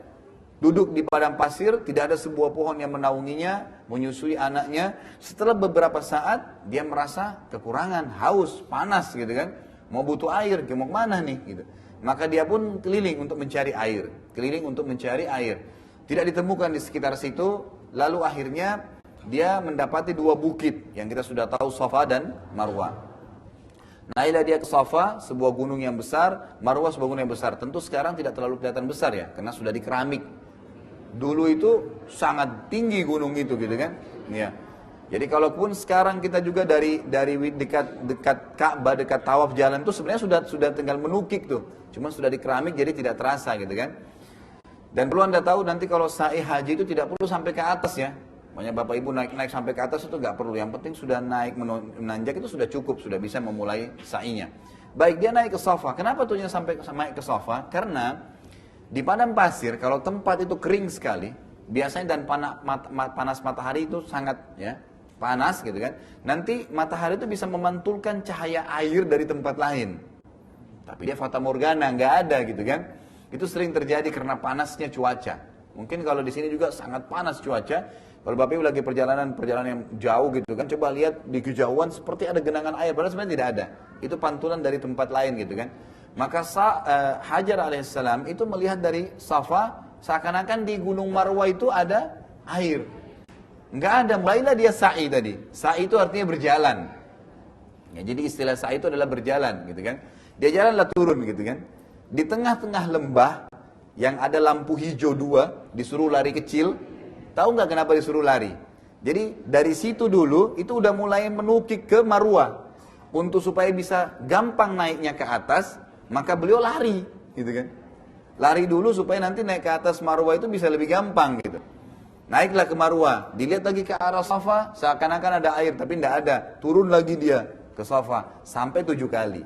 duduk di padang pasir, tidak ada sebuah pohon yang menaunginya, menyusui anaknya. Setelah beberapa saat dia merasa kekurangan, haus, panas gitu kan. Mau butuh air, mau kemana nih gitu. Maka dia pun keliling untuk mencari air, Tidak ditemukan di sekitar situ. Lalu akhirnya dia mendapati 2 bukit yang kita sudah tahu, Safa dan Marwah. Naiklah dia ke Safa, sebuah gunung yang besar, Marwah sebuah gunung yang besar. Tentu sekarang tidak terlalu kelihatan besar ya, karena sudah dikeramik. Dulu itu sangat tinggi gunung itu gitu kan. Ya. Jadi kalaupun sekarang kita juga dari dekat Ka'bah, dekat tawaf jalan itu sebenarnya sudah tinggal menukik tuh. Cuma sudah dikeramik jadi tidak terasa gitu kan. Dan perlu Anda tahu nanti kalau sa'i haji itu tidak perlu sampai ke atas ya. Makanya Bapak Ibu naik sampai ke atas itu nggak perlu. Yang penting sudah naik menanjak itu sudah cukup, sudah bisa memulai sa'inya. Baik, dia naik ke Safa. Kenapa tuhnya sampai naik ke Safa? Karena di padang pasir kalau tempat itu kering sekali, biasanya dan panas matahari itu sangat ya panas gitu kan. Nanti matahari itu bisa memantulkan cahaya air dari tempat lain. Tapi dia fata morgana, nggak ada gitu kan. Itu sering terjadi karena panasnya cuaca. Mungkin kalau di sini juga sangat panas cuaca. Kalau Bapak Ibu lagi perjalanan yang jauh gitu kan, coba lihat di kejauhan seperti ada genangan air, padahal sebenarnya tidak ada. Itu pantulan dari tempat lain gitu kan. Maka Hajar alaihissalam itu melihat dari Safa, seakan-akan di Gunung Marwah itu ada air. Enggak ada, mulailah dia sa'i tadi. Sa'i itu artinya berjalan. Ya, jadi istilah sa'i itu adalah berjalan gitu kan. Dia jalanlah turun gitu kan. Di tengah-tengah lembah yang ada lampu hijau 2, disuruh lari kecil. Tahu nggak kenapa disuruh lari? Jadi dari situ dulu itu udah mulai menukik ke Marwah. Untuk supaya bisa gampang naiknya ke atas, maka beliau lari gitu kan. Lari dulu supaya nanti naik ke atas Marwah itu bisa lebih gampang gitu. Naiklah ke Marwah, dilihat lagi ke arah Safa, seakan-akan ada air tapi tidak ada. Turun lagi dia ke Safa sampai 7 kali.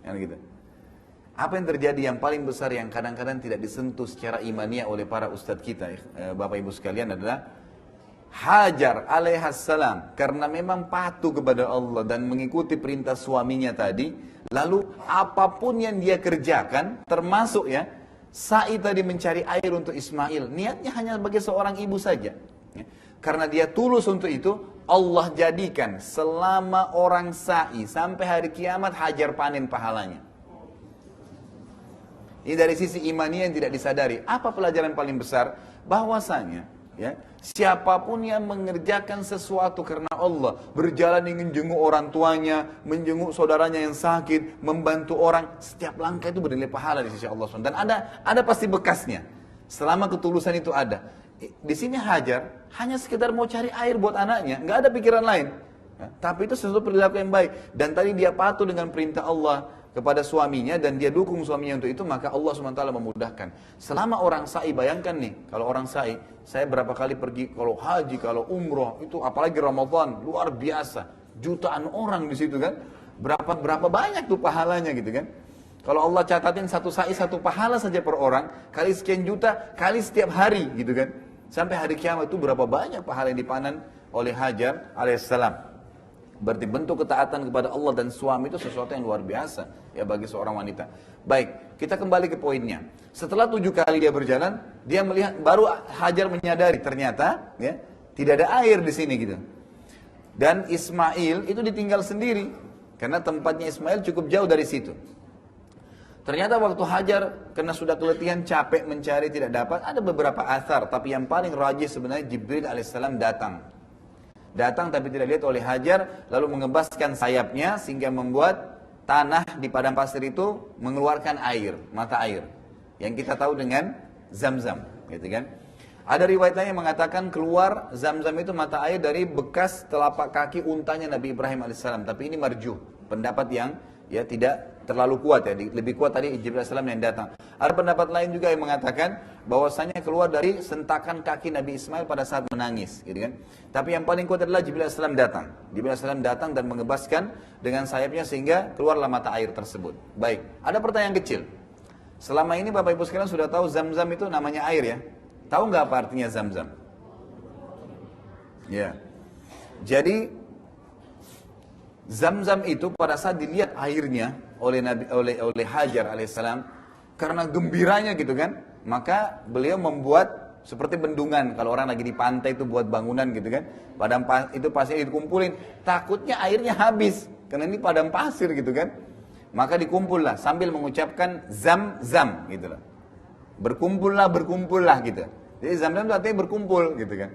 Yang gitu. Apa yang terjadi yang paling besar yang kadang-kadang tidak disentuh secara imaniah oleh para ustadz kita, Bapak Ibu sekalian, adalah Hajar alaihissalam karena memang patuh kepada Allah dan mengikuti perintah suaminya tadi, lalu apapun yang dia kerjakan, termasuk ya sa'i tadi mencari air untuk Ismail, niatnya hanya sebagai seorang ibu saja. Karena dia tulus untuk itu, Allah jadikan selama orang sa'i sampai hari kiamat Hajar panen pahalanya. Ini dari sisi imaniah yang tidak disadari. Apa pelajaran paling besar? Bahwasanya ya, siapapun yang mengerjakan sesuatu karena Allah, berjalan ingin jenguk orang tuanya, menjenguk saudaranya yang sakit, membantu orang, setiap langkah itu bernilai pahala di sisi Allah SWT. Dan ada pasti bekasnya. Selama ketulusan itu ada. Di sini Hajar hanya sekedar mau cari air buat anaknya, nggak ada pikiran lain. Ya, tapi itu sesuatu perilaku yang baik. Dan tadi dia patuh dengan perintah Allah kepada suaminya dan dia dukung suaminya untuk itu, maka Allah SWT memudahkan. Selama orang sa'i, bayangkan nih, kalau orang sa'i, saya berapa kali pergi, kalau haji, kalau umroh, itu apalagi Ramadan, luar biasa. Jutaan orang di situ kan, berapa banyak tuh pahalanya gitu kan. Kalau Allah catatin satu sa'i, satu pahala saja per orang, kali sekian juta, kali setiap hari gitu kan. Sampai hari kiamat itu berapa banyak pahala yang dipanen oleh Hajar alaihissalam. Berarti bentuk ketaatan kepada Allah dan suami itu sesuatu yang luar biasa ya bagi seorang wanita. Baik, kita kembali ke poinnya. Setelah 7 kali dia berjalan, dia melihat, baru Hajar menyadari ternyata ya tidak ada air di sini gitu. Dan Ismail itu ditinggal sendiri, karena tempatnya Ismail cukup jauh dari situ. Ternyata waktu Hajar, karena sudah keletihan, capek mencari, tidak dapat, ada beberapa athar, tapi yang paling rajih sebenarnya Jibril alaihissalam datang. Datang tapi tidak lihat oleh Hajar, lalu mengebaskan sayapnya sehingga membuat tanah di padang pasir itu mengeluarkan air, mata air. Yang kita tahu dengan Zam-Zam, gitu kan? Ada riwayat lain yang mengatakan keluar Zam-Zam itu mata air dari bekas telapak kaki untanya Nabi Ibrahim alaihissalam, tapi ini marjuh, pendapat yang ya tidak terlalu kuat ya, lebih kuat tadi Jibril alaihissalam yang datang. Ada pendapat lain juga yang mengatakan bahwasanya keluar dari sentakan kaki Nabi Ismail pada saat menangis, gitu kan. Tapi yang paling kuat adalah Jibril alaihissalam datang. Jibril alaihissalam datang dan mengebaskan dengan sayapnya sehingga keluarlah mata air tersebut. Baik, ada pertanyaan kecil. Selama ini Bapak Ibu sekalian sudah tahu Zam-Zam itu namanya air ya. Tahu nggak apa artinya Zam-Zam? Ya. Jadi Zam-Zam itu pada saat dilihat airnya oleh Hajar alaihissalam, karena gembiranya gitu kan, maka beliau membuat seperti bendungan. Kalau orang lagi di pantai itu buat bangunan gitu kan, padang itu pasir dikumpulin, takutnya airnya habis karena ini padang pasir gitu kan, maka dikumpullah sambil mengucapkan Zam-Zam gitu loh, berkumpullah gitu. Jadi Zam-Zam itu artinya berkumpul gitu kan.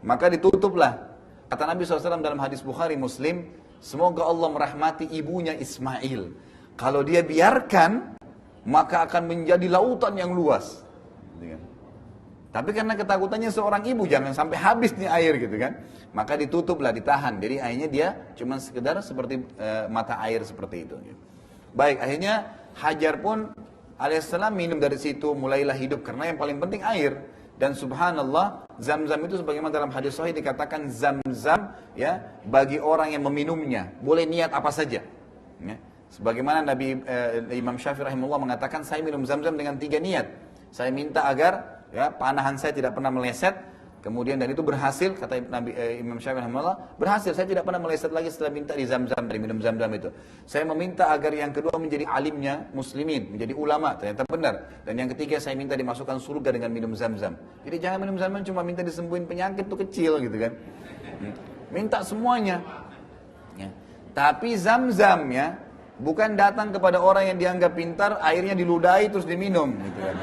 Maka ditutuplah. Kata Nabi SAW dalam hadis Bukhari Muslim, semoga Allah merahmati ibunya Ismail. Kalau dia biarkan, maka akan menjadi lautan yang luas. Tapi karena ketakutannya seorang ibu, jangan sampai habis nih air gitu kan. Maka ditutuplah, ditahan. Jadi akhirnya dia cuma sekedar seperti mata air seperti itu. Baik, akhirnya Hajar pun alaihissalam minum dari situ, mulailah hidup. Karena yang paling penting air. Dan subhanallah, Zam-Zam itu sebagaimana dalam hadis sahih dikatakan Zam-Zam ya bagi orang yang meminumnya, boleh niat apa saja. Ya. Sebagaimana Imam Syafi'i rahimahullah mengatakan, saya minum Zam-Zam dengan 3 niat. Saya minta agar ya panahan saya tidak pernah meleset, kemudian dan itu berhasil, kata Imam Syafi'i rahimahullah, berhasil, saya tidak pernah meleset lagi setelah minta di Zam-Zam, dari minum Zam-Zam itu. Saya meminta agar yang kedua menjadi alimnya muslimin, menjadi ulama, ternyata benar. Dan yang ketiga saya minta dimasukkan surga dengan minum Zam-Zam. Jadi jangan minum Zam-Zam cuma minta disembuhin penyakit itu kecil gitu kan. Minta semuanya. Ya. Tapi Zam-Zam ya bukan datang kepada orang yang dianggap pintar, airnya diludahi terus diminum gitu kan.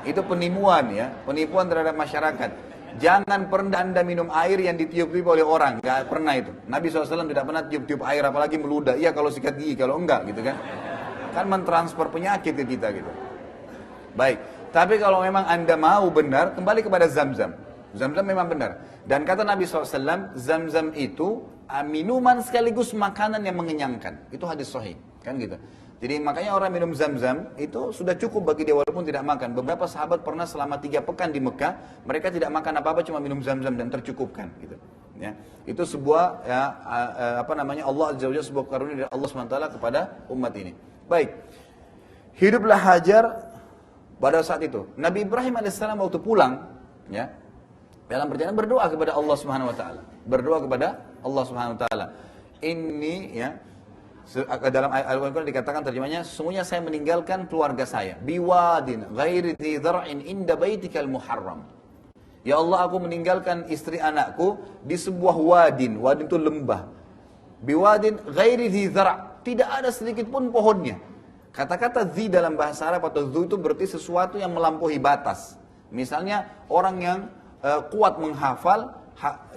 Itu penipuan ya, penipuan terhadap masyarakat. Jangan pernah Anda minum air yang ditiup-tiup oleh orang, nggak pernah itu. Nabi SAW tidak pernah tiup-tiup air, apalagi meludah. Iya kalau sikat gigi, kalau enggak gitu kan. Kan mentransfer penyakit ke kita gitu. Baik, tapi kalau memang Anda mau benar, kembali kepada Zam-Zam. Zam-Zam memang benar. Dan kata Nabi SAW, Zam-Zam itu minuman sekaligus makanan yang mengenyangkan. Itu hadis sahih, kan gitu. Jadi makanya orang minum Zam-Zam itu sudah cukup bagi dia walaupun tidak makan. Beberapa sahabat pernah selama 3 pekan di Mekah, mereka tidak makan apa-apa, cuma minum Zam-Zam dan tercukupkan gitu. Ya, itu sebuah ya, Allah Azza wa Jalla, sebuah karunia dari Allah SWT kepada umat ini. Baik, hiduplah Hajar pada saat itu. Nabi Ibrahim alaihissalam waktu pulang, ya, dalam perjalanan berdoa kepada Allah Subhanahu Wa Taala, berdoa kepada Allah Subhanahu Wa Taala. Ini ya. Dalam Al-Quran dikatakan terjemahnya, sesungguhnya saya meninggalkan keluarga saya biwadin ghairi dzi dzar'in inda baitikal muharram. Ya Allah, aku meninggalkan istri anakku di sebuah wadin itu lembah. Biwadin ghairi dzi dzar', tidak ada sedikit pun pohonnya. Kata-kata dzi dalam bahasa Arab atau dzu itu berarti sesuatu yang melampaui batas. Misalnya orang yang kuat menghafal,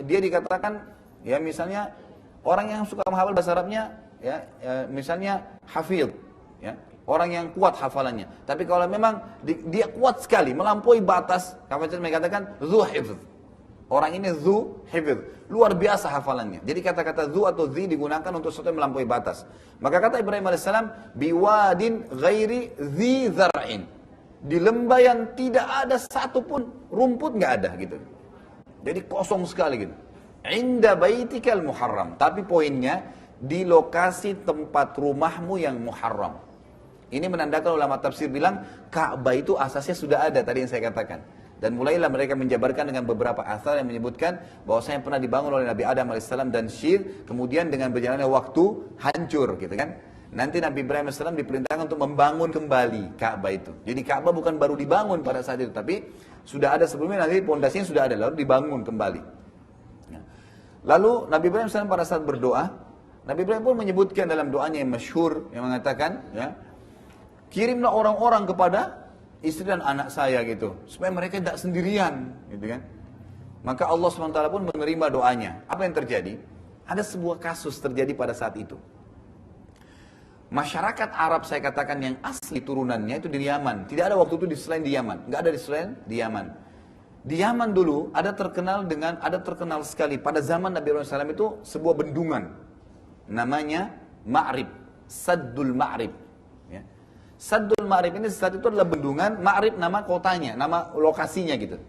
dia dikatakan ya misalnya orang yang suka menghafal bahasa Arabnya ya, misalnya hafidh, ya, orang yang kuat hafalannya. Tapi kalau memang dia kuat sekali, melampaui batas, mereka katakan dzu hifdz. Orang ini dzu hifdz, luar biasa hafalannya. Jadi kata-kata dzu atau dzi digunakan untuk sesuatu yang melampaui batas. Maka kata Ibrahim alaihissalam, biwadin ghairi dzi zar'in, di lembah yang tidak ada satupun rumput, nggak ada gitu. Jadi kosong sekali gitu. Inda baitikal muharram, tapi poinnya di lokasi tempat rumahmu yang muharram. Ini menandakan ulama tafsir bilang Ka'bah itu asasnya sudah ada tadi yang saya katakan. Dan mulailah mereka menjabarkan dengan beberapa asal yang menyebutkan bahwasanya pernah dibangun oleh Nabi Adam alaihissalam dan Syir, kemudian dengan berjalannya waktu hancur gitu kan. Nanti Nabi Ibrahim alaihissalam diperintahkan untuk membangun kembali Ka'bah itu. Jadi Ka'bah bukan baru dibangun pada saat itu, tapi sudah ada sebelumnya, nanti pondasinya sudah ada lalu dibangun kembali. Lalu Nabi Ibrahim SAW pada saat berdoa, Nabi Ibrahim pun menyebutkan dalam doanya yang masyhur yang mengatakan, ya, kirimlah orang-orang kepada istri dan anak saya gitu, supaya mereka tidak sendirian, gitu kan. Maka Allah SWT pun menerima doanya. Apa yang terjadi? Ada sebuah kasus terjadi pada saat itu. Masyarakat Arab saya katakan yang asli turunannya itu di Yaman. Tidak ada waktu itu di selain di Yaman. Nggak ada di selain di Yaman. Di Yaman dulu ada terkenal sekali pada zaman Nabi Ibrahim SAW itu sebuah bendungan. Namanya Ma'rib. Saddul Ma'rib. Ya. Saddul Ma'rib ini saat itu adalah bendungan. Ma'rib nama kotanya, nama lokasinya gitu.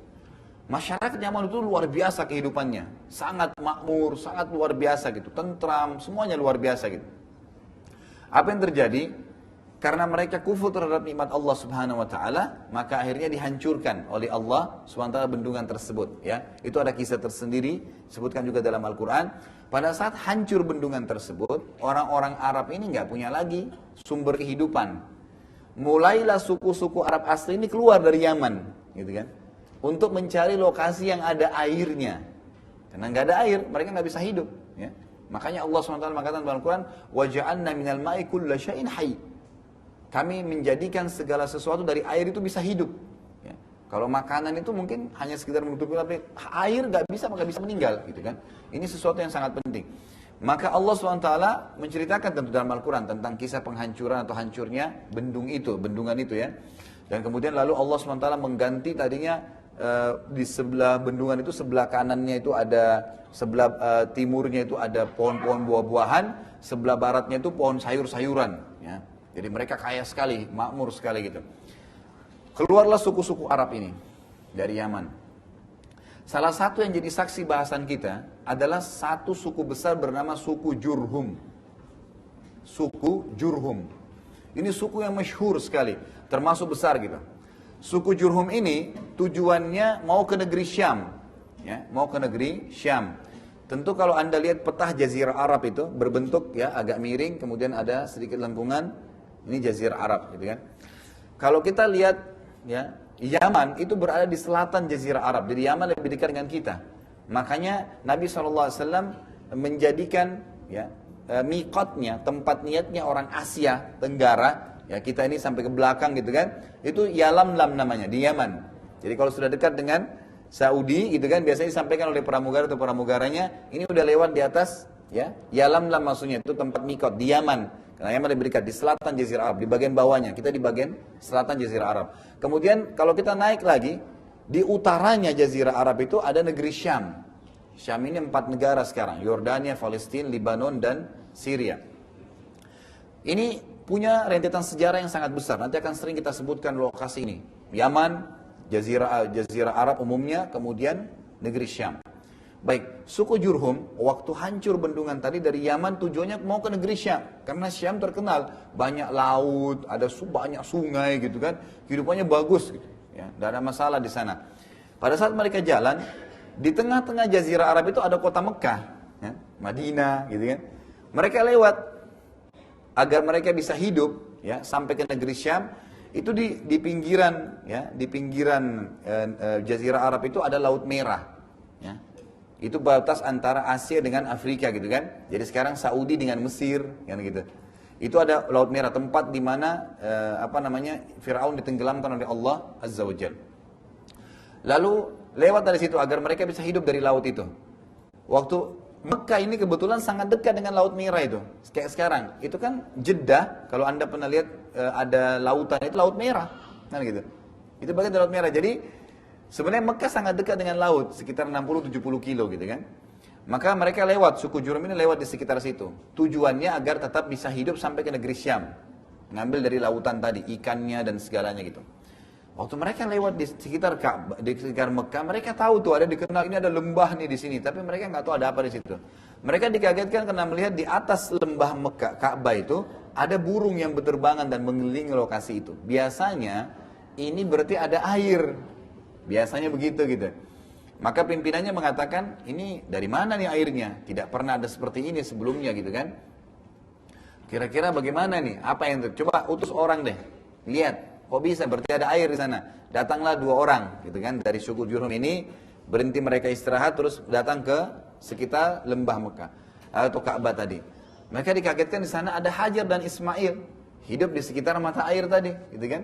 Masyarakat Yaman itu luar biasa kehidupannya. Sangat makmur, sangat luar biasa gitu. Tentram, semuanya luar biasa gitu. Apa yang terjadi? Karena mereka kufur terhadap nikmat Allah Subhanahu wa taala, maka akhirnya dihancurkan oleh Allah Subhanahu wa taala bendungan tersebut, ya. Itu ada kisah tersendiri disebutkan juga dalam Al-Qur'an. Pada saat hancur bendungan tersebut, orang-orang Arab ini nggak punya lagi sumber kehidupan. Mulailah suku-suku Arab asli ini keluar dari Yaman, gitu kan? Untuk mencari lokasi yang ada airnya. Karena nggak ada air, mereka nggak bisa hidup, ya. Makanya Allah SWT mengatakan dalam Al-Quran, وَجَعَلْنَا مِنَ الْمَاءِ كُلَّ شَيْءٍ حَيٍّ. Kami menjadikan segala sesuatu dari air itu bisa hidup. Ya. Kalau makanan itu mungkin hanya sekedar menutupi, tapi air nggak bisa, maka bisa meninggal, gitu kan? Ini sesuatu yang sangat penting. Maka Allah SWT menceritakan tentu dalam Al-Quran tentang kisah penghancuran atau hancurnya bendungan itu, ya. Dan kemudian lalu Allah SWT mengganti tadinya di sebelah bendungan itu, sebelah kanannya itu ada, sebelah timurnya itu ada pohon-pohon buah-buahan, sebelah baratnya itu pohon sayur-sayuran, ya. Jadi mereka kaya sekali, makmur sekali gitu. Keluarlah suku-suku Arab ini dari Yaman. Salah satu yang jadi saksi bahasan kita adalah satu suku besar bernama suku Jurhum. Suku Jurhum. Ini suku yang masyhur sekali, termasuk besar gitu. Suku Jurhum ini tujuannya mau ke negeri Syam, ya, mau ke negeri Syam. Tentu kalau Anda lihat peta Jazirah Arab itu berbentuk, ya, agak miring, kemudian ada sedikit lengkungan, ini Jazirah Arab, gitu kan. Kalau kita lihat, ya, Yaman itu berada di selatan Jazirah Arab, jadi Yaman lebih dekat dengan kita. Makanya Nabi SAW menjadikan, ya, miqatnya, tempat niatnya orang Asia Tenggara. Ya, kita ini sampai ke belakang gitu kan, itu Yalamlam namanya, di Yaman. Jadi kalau sudah dekat dengan Saudi gitu kan, biasanya disampaikan oleh pramugara atau pramugaranya, ini udah lewat di atas, ya, Yalamlam maksudnya, itu tempat mikot di Yaman. Karena Yaman lebih dekat, di selatan Jazirah Arab, di bagian bawahnya, kita di bagian selatan Jazirah Arab. Kemudian kalau kita naik lagi, di utaranya Jazirah Arab itu ada negeri Syam. Syam ini 4 negara sekarang, Yordania, Palestina, Lebanon, dan Syria. Ini punya rentetan sejarah yang sangat besar. Nanti akan sering kita sebutkan lokasi ini. Yaman, Jazirah Arab umumnya, kemudian negeri Syam. Baik, suku Jurhum waktu hancur bendungan tadi dari Yaman tujuannya mau ke negeri Syam. Karena Syam terkenal banyak laut, ada banyak sungai gitu kan. Kehidupannya bagus gitu. Ya, tidak ada masalah di sana. Pada saat mereka jalan, di tengah-tengah Jazirah Arab itu ada kota Mekah, ya, Madinah gitu kan. Mereka lewat agar mereka bisa hidup, ya, sampai ke negeri Syam. Itu di pinggiran, ya, di pinggiran Jazirah Arab itu ada Laut Merah, ya. Itu batas antara Asia dengan Afrika gitu kan. Jadi sekarang Saudi dengan Mesir, kan gitu. Itu ada Laut Merah, tempat di mana Firaun ditenggelamkan oleh Allah Azza wa Jalla. Lalu lewat dari situ agar mereka bisa hidup dari laut itu. Waktu Mekah ini kebetulan sangat dekat dengan Laut Merah itu. Kayak sekarang, itu kan Jeddah, kalau Anda pernah lihat ada lautan, itu Laut Merah. Kan gitu. Itu bagian dari Laut Merah. Jadi sebenarnya Mekah sangat dekat dengan laut, sekitar 60-70 kilo gitu kan. Maka mereka lewat, suku Jurhum ini lewat di sekitar situ. Tujuannya agar tetap bisa hidup sampai ke negeri Syam. Ngambil dari lautan tadi, ikannya dan segalanya gitu. Waktu mereka lewat di sekitar Mekah, mereka tahu tuh ada dikenal ini ada lembah nih di sini, tapi mereka nggak tahu ada apa di situ. Mereka dikagetkan karena melihat di atas lembah Mekah, Ka'bah itu ada burung yang berterbangan dan mengelilingi lokasi itu. Biasanya ini berarti ada air, biasanya begitu gitu. Maka pimpinannya mengatakan ini dari mana nih airnya? Tidak pernah ada seperti ini sebelumnya gitu kan? Kira-kira bagaimana nih? Apa yang coba utus orang deh, lihat. Kok bisa? Berarti ada air di sana. Datanglah 2 orang, gitu kan, dari suku Jurhum ini. Berhenti mereka istirahat terus datang ke sekitar lembah Mekah atau Ka'bah tadi. Mereka dikagetkan di sana ada Hajar dan Ismail hidup di sekitar mata air tadi, gitu kan?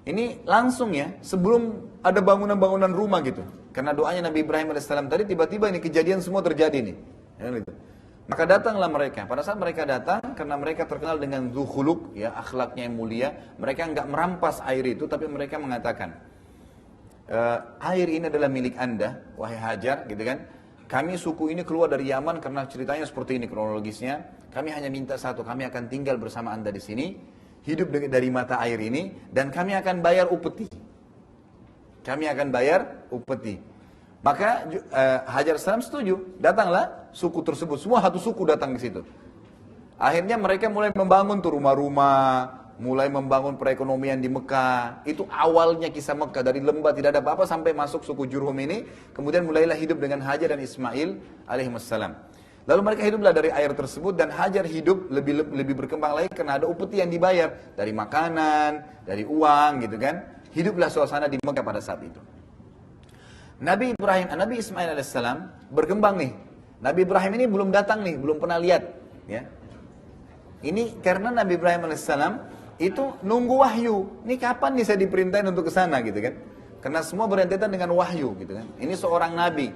Ini langsung ya, sebelum ada bangunan-bangunan rumah gitu. Karena doanya Nabi Ibrahim AS tadi, tiba-tiba ini kejadian semua terjadi nih. Ya, gitu. Maka datanglah mereka. Pada saat mereka datang, karena mereka terkenal dengan zuhuluk, ya, akhlaknya yang mulia, mereka enggak merampas air itu, tapi mereka mengatakan, air ini adalah milik Anda, wahai Hajar, gitu kan? Kami suku ini keluar dari Yaman karena ceritanya seperti ini kronologisnya. Kami hanya minta satu, kami akan tinggal bersama Anda di sini, hidup dari mata air ini, dan kami akan bayar upeti. Kami akan bayar upeti. Maka Hajar salam setuju, datanglah suku tersebut, semua satu suku datang ke situ. Akhirnya mereka mulai membangun tuh rumah-rumah, mulai membangun perekonomian di Mekah. Itu awalnya kisah Mekah, dari lembah tidak ada apa-apa sampai masuk suku Jurhum ini, kemudian mulailah hidup dengan Hajar dan Ismail alaihissalam. Lalu mereka hiduplah dari air tersebut dan Hajar hidup lebih berkembang lagi karena ada upeti yang dibayar dari makanan, dari uang gitu kan. Hiduplah suasana di Mekah pada saat itu. Nabi Ismail alaihissalam berkembang nih. Nabi Ibrahim ini belum datang nih, belum pernah lihat. Ya. Ini karena Nabi Ibrahim alaihissalam itu nunggu wahyu. Ini kapan nih saya diperintahin untuk ke sana gitu kan? Karena semua berentetan dengan wahyu gitu kan. Ini seorang nabi.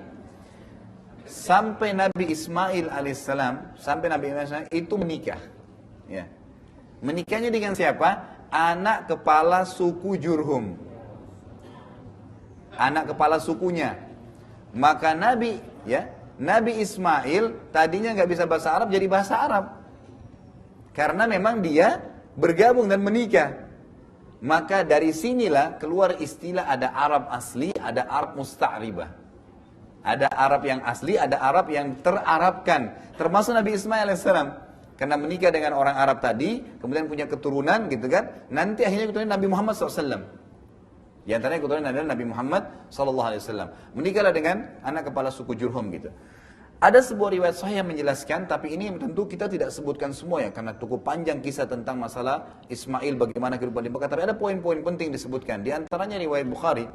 Sampai Nabi Ismail alaihissalam, itu menikah. Ya. Menikahnya dengan siapa? Anak kepala suku Jurhum. Anak kepala sukunya. Maka Nabi Ismail tadinya nggak bisa bahasa Arab jadi bahasa Arab. Karena memang dia bergabung dan menikah. Maka dari sinilah keluar istilah ada Arab asli, ada Arab musta'ribah. Ada Arab yang asli, ada Arab yang terarabkan. Termasuk Nabi Ismail AS. Karena menikah dengan orang Arab tadi, kemudian punya keturunan gitu kan. Nanti akhirnya keturunan Nabi Muhammad SAW. Di antaranya keturunan adalah Nabi Muhammad SAW. Menikahlah dengan anak kepala suku Jurhum gitu. Ada sebuah riwayat sahih yang menjelaskan, tapi ini tentu kita tidak sebutkan semua ya, karena cukup panjang kisah tentang masalah Ismail, bagaimana kehidupan di Mekah. Tapi ada poin-poin penting disebutkan. Di antaranya riwayat Bukhari,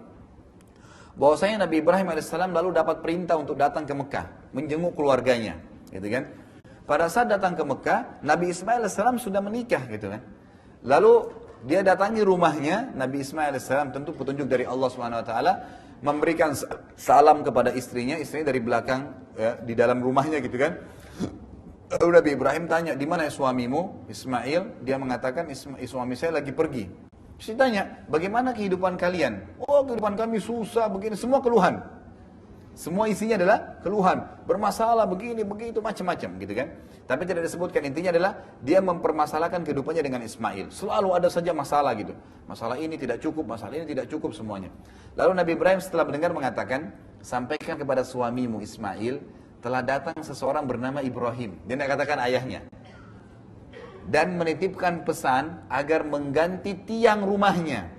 bahwasanya Nabi Ibrahim AS lalu dapat perintah untuk datang ke Mekah, menjenguk keluarganya, gitu kan? Pada saat datang ke Mekah, Nabi Ismail AS sudah menikah, gitu kan? Lalu dia datangi rumahnya, Nabi Ismail AS tentu petunjuk dari Allah SWT, memberikan salam kepada istrinya dari belakang, ya, di dalam rumahnya gitu kan. Lalu Nabi Ibrahim tanya, di mana suamimu Ismail? Dia mengatakan, suami saya lagi pergi. Saya tanya, bagaimana kehidupan kalian? Oh, kehidupan kami susah, begini, semua keluhan. Semua isinya adalah keluhan, bermasalah, begini, begitu, macam-macam gitu kan. Tapi tidak disebutkan, intinya adalah dia mempermasalahkan kehidupannya dengan Ismail. Selalu ada saja masalah gitu. Masalah ini tidak cukup, masalah ini tidak cukup semuanya. Lalu Nabi Ibrahim setelah mendengar mengatakan, sampaikan kepada suamimu Ismail, telah datang seseorang bernama Ibrahim. Dia tidak katakan ayahnya. Dan menitipkan pesan agar mengganti tiang rumahnya.